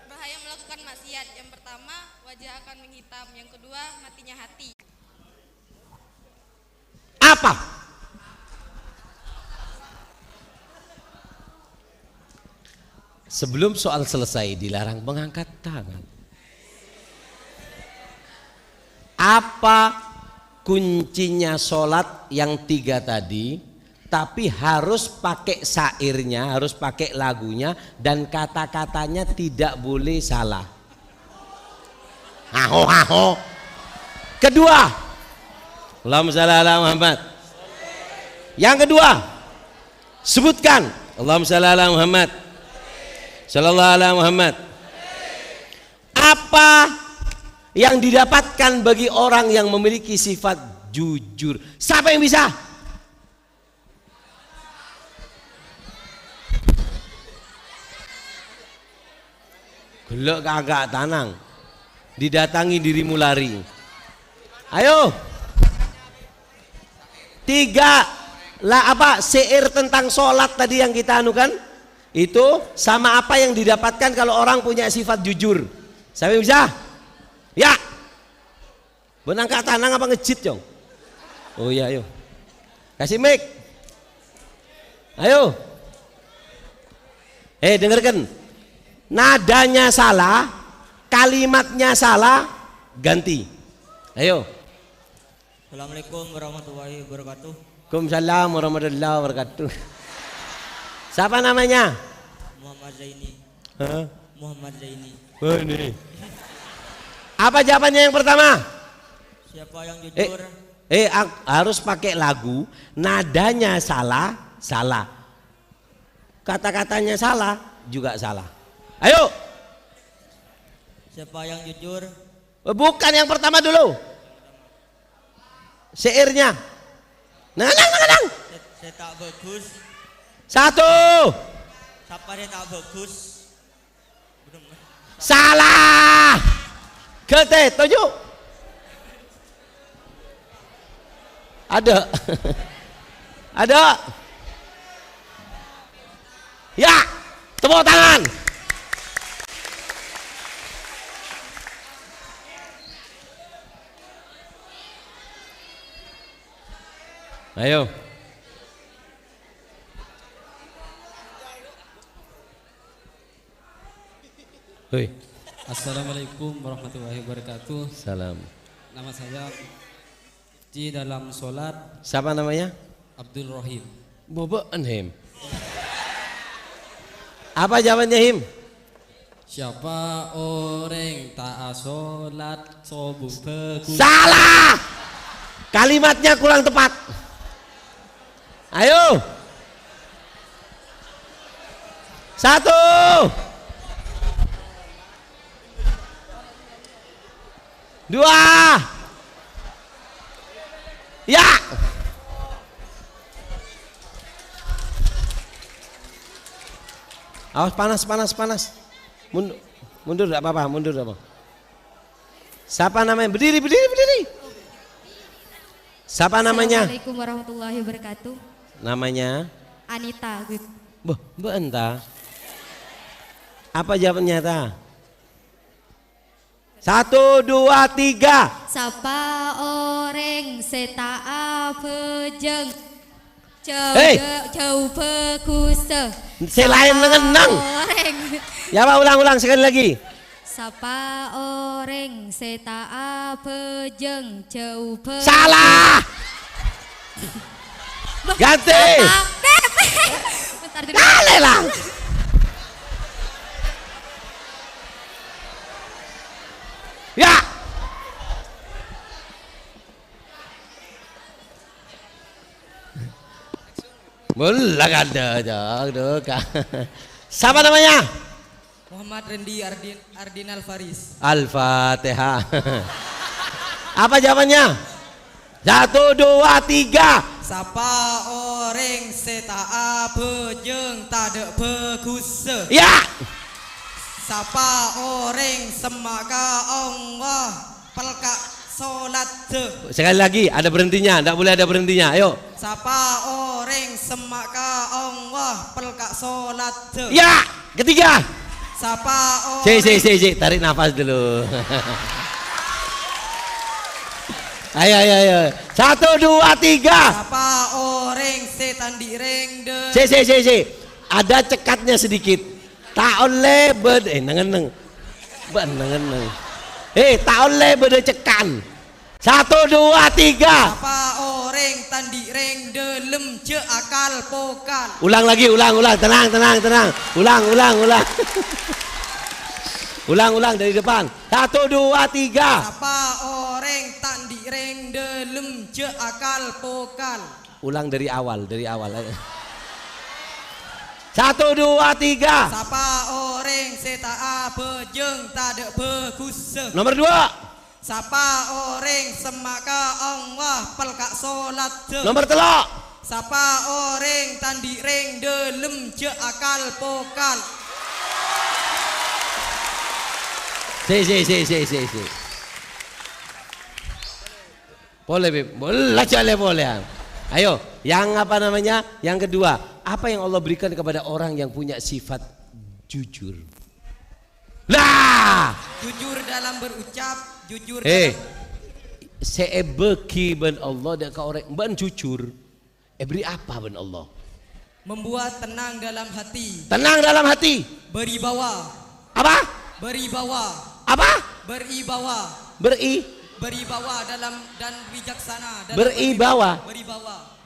Bahaya melakukan maksiat. Yang pertama, wajah akan menghitam. Yang kedua, matinya hati. Apa? Sebelum soal selesai dilarang mengangkat tangan. Apa kuncinya sholat yang 3 tadi? Tapi harus pakai syairnya, harus pakai lagunya, dan kata-katanya tidak boleh salah. Haho haho. Kedua, Allahumma shalli ala Muhammad. Yang kedua, sebutkan Allahumma shalli ala Muhammad. Sallallahu alaihi Muhammad. Apa yang didapatkan bagi orang yang memiliki sifat jujur? Siapa yang bisa? Gelok kagak tanang. Didatangi dirimu lari. Ayo. 3 lah apa syair tentang sholat tadi yang kita anukan? Itu sama apa yang didapatkan kalau orang punya sifat jujur. Siapa yang bisa? Ya. Benang kak tanang apa ngejit Jong? Oh iya ayo. Kasih mic. Ayo. Dengarkan. Nadanya salah, kalimatnya salah, ganti. Ayo. Assalamualaikum warahmatullahi wabarakatuh. Waalaikumsalam warahmatullahi wabarakatuh. Siapa namanya? Muhammad Zaini. Hah? Muhammad Zaini. Ini. Apa jawabannya yang pertama? Siapa yang jujur? Harus pakai lagu, nadanya salah, salah. Kata-katanya salah, juga salah. Ayo. Siapa yang jujur? Bukan yang pertama dulu. Syairnya. Nang. Saya tak bagus. 1. Siapa yang tak bagus? Salah. Kete, tujuh. Ada. Ada. Ya, tepuk tangan. Ayo. Hoi. Assalamualaikum warahmatullahi wabarakatuh. Salam. Nama saya di dalam sholat. Siapa namanya? Abdul Rohim. Bobaan Him. Apa jawabannya Him? Siapa orang tak sholat subuh beku. Salah. Kalimatnya kurang tepat. Ayo. 1. 2. Ya. Awas panas. Mundur enggak apa-apa, mundur enggak apa. Siapa namanya? Berdiri. Siapa namanya? Assalamualaikum warahmatullahi wabarakatuh. Namanya? Anita. Mbak entah. Apa jawabannya ta? 1, 2, 3. Sapa orang seta pejeng jauh pekusa. Selain mengenang. Ya Pak, ulang sekali lagi. Sapa orang seta pejeng jauh pekusa. Salah. Ganti. Kale lah. Ya. Boleh ada. Siapa namanya? Muhammad Rendi Ardin Alfaris. Al-Fatihah. Apa jawabannya? 1, 2, 3. Siapa orang seta bejeng tak ada bagus. Ya. Sapa orang semaka Allah pelka solat. Sekali lagi, ada berhentinya, tidak boleh ada berhentinya. Ayo. Sapa orang semaka Allah pelka solat. Ya. Ketiga. Sapa orang. Tarik nafas dulu. Ayo. 1, 2, 3. Sapa orang setan direng de. Ada cekatnya sedikit. Tak oleh nengeneng. Tak oleh cekan. 1, 2, 3. Sapa orang tandi reng delem je akal pokal. Ulang lagi, ulang. Tenang. Ulang. Ulang dari depan. 1, 2, 3. Sapa orang tandi reng delem je akal pokal. Ulang dari awal. 1, 2, 3. Sapa orang seta bejeng tak ada bagus. Nomor 2. Sapa orang semaka Allah pelka solat. Nomor 3. Sapa orang tandi reng delem je akal pokal. Boleh, boleh. Ayo, yang apa namanya? Yang kedua. Apa yang Allah berikan kepada orang yang punya sifat jujur? Lah, jujur dalam berucap, jujur dalam seebeki ben Allah dan kau orang ben jujur. Beri apa ben Allah? Membuat tenang dalam hati. Tenang dalam hati. Beribawa. Apa? Beribawa. Apa? Beribawa. Beribawa dalam dan bijaksana. Dalam beribawa. Berwibawa.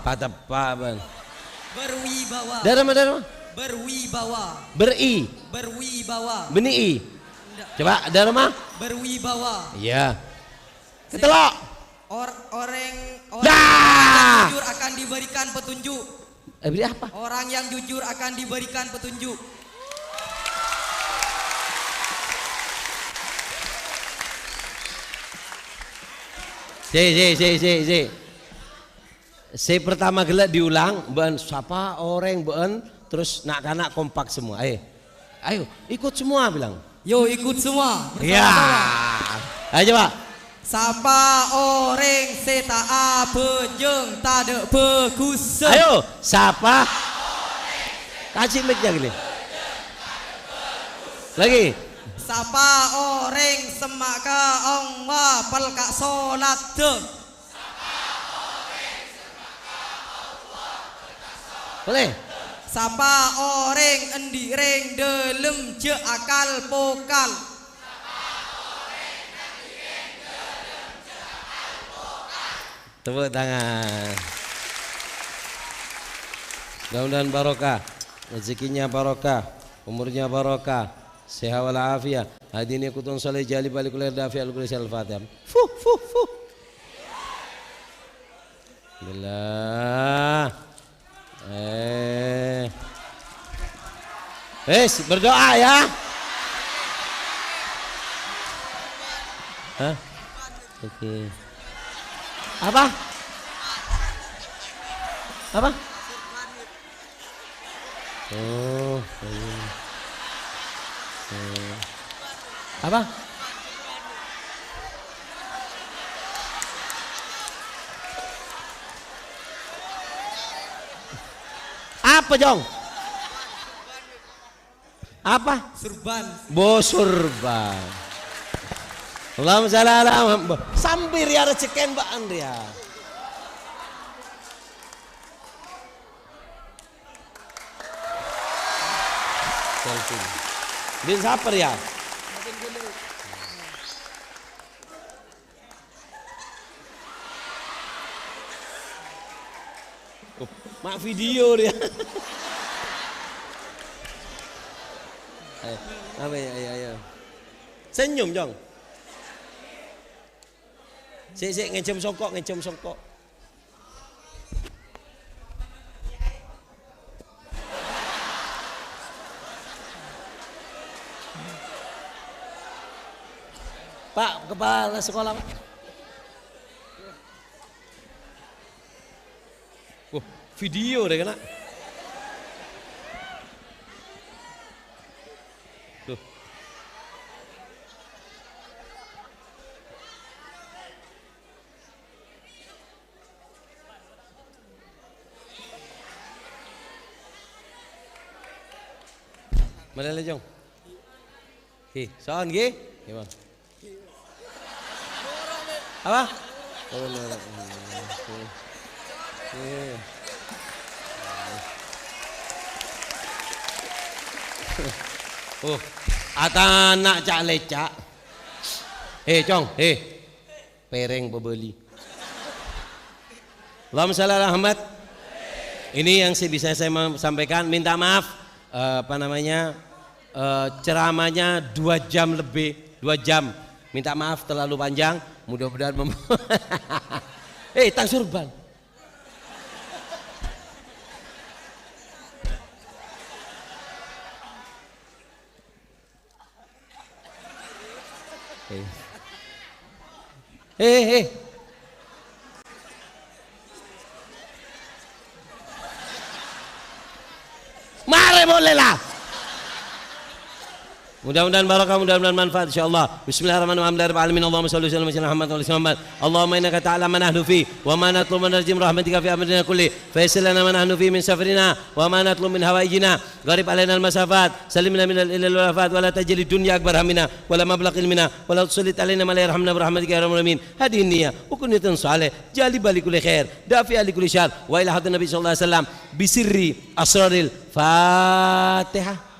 Patapaban. Berwibawa. Darama. Berwibawa. Berwibawa. Berwibawa. Beni. Coba darama. Berwibawa. Iya. Ketelok. Orang yang jujur akan diberikan petunjuk. Beri apa? Orang yang jujur akan diberikan petunjuk. Si pertama gelak diulang, ben siapa orang ben terus nak kompak semua. Ayo ikut semua bilang. Yo ikut semua. Ya. Ayo coba. Sapa orang seta bejeng tak ada bagus. Ayo sapa. Kasih mic-nya gini. Lagi. Sapa orang semaka Allah pelka solat. Boleh. Sapa orang endireng delem je akal pokal. Tepuk tangan. Mudah-mudahan barokah, rezekinya barokah, umurnya barokah, sehat walafiat. Hadirin kutun saleh jali balik kuliah dafi al-kulis al-fatihah. Fuh. Bismillah. Berdoa ya. Hah? Oke. Apa? Apa? Apa Jong? Apa? Surban. Surban. Allahumma shalli ala Muhammad. Sampir ya rezeki Mbak Andrea. Din saper ya. Mak video dia. Ayo. Senyum Jong. Sik ngecem songkok. Pak, kepala sekolah Pak. Video deh kena. Tuh. Mana lagi jong? Soal gih? Gimana? Apa? Oh, atanak cak lecak. Cong, pereng pembeli. Allahumma shalli ala Muhammad. Ini yang bisa saya sampaikan. Minta maaf, ceramahnya 2 jam lebih, 2 jam. Minta maaf terlalu panjang. Mudah-mudahan Tang Surban. Mari bolehlah. Mudah-mudahan barakah, mudah-mudahan manfaat insyaallah. Bismillahirrahmanirrahim. Allahumma shalli wa sallim ala Muhammad. Allahumma innaka ta'lamu ma nahnu fi wa ma natlubu min rajim rahmatika fi amrina kulli. Fa yassir lana ma nahnu fi min safrina wa ma natlubu min hawaijina. Gharib alaina al-masafat, salimna min al-ilal wal afat wa la tajli dunya akbar hamina wa la mablagh ilmina wa la tusallit alaina ma la yarhamna bi rahmatika ya arhamar rahimin. Hadhihi niyyah wa kunnatun salih jali bali kulli khair dafi ali kulli syar wa ila hadratin nabi sallallahu alaihi wasallam bi sirri asraril Fatihah.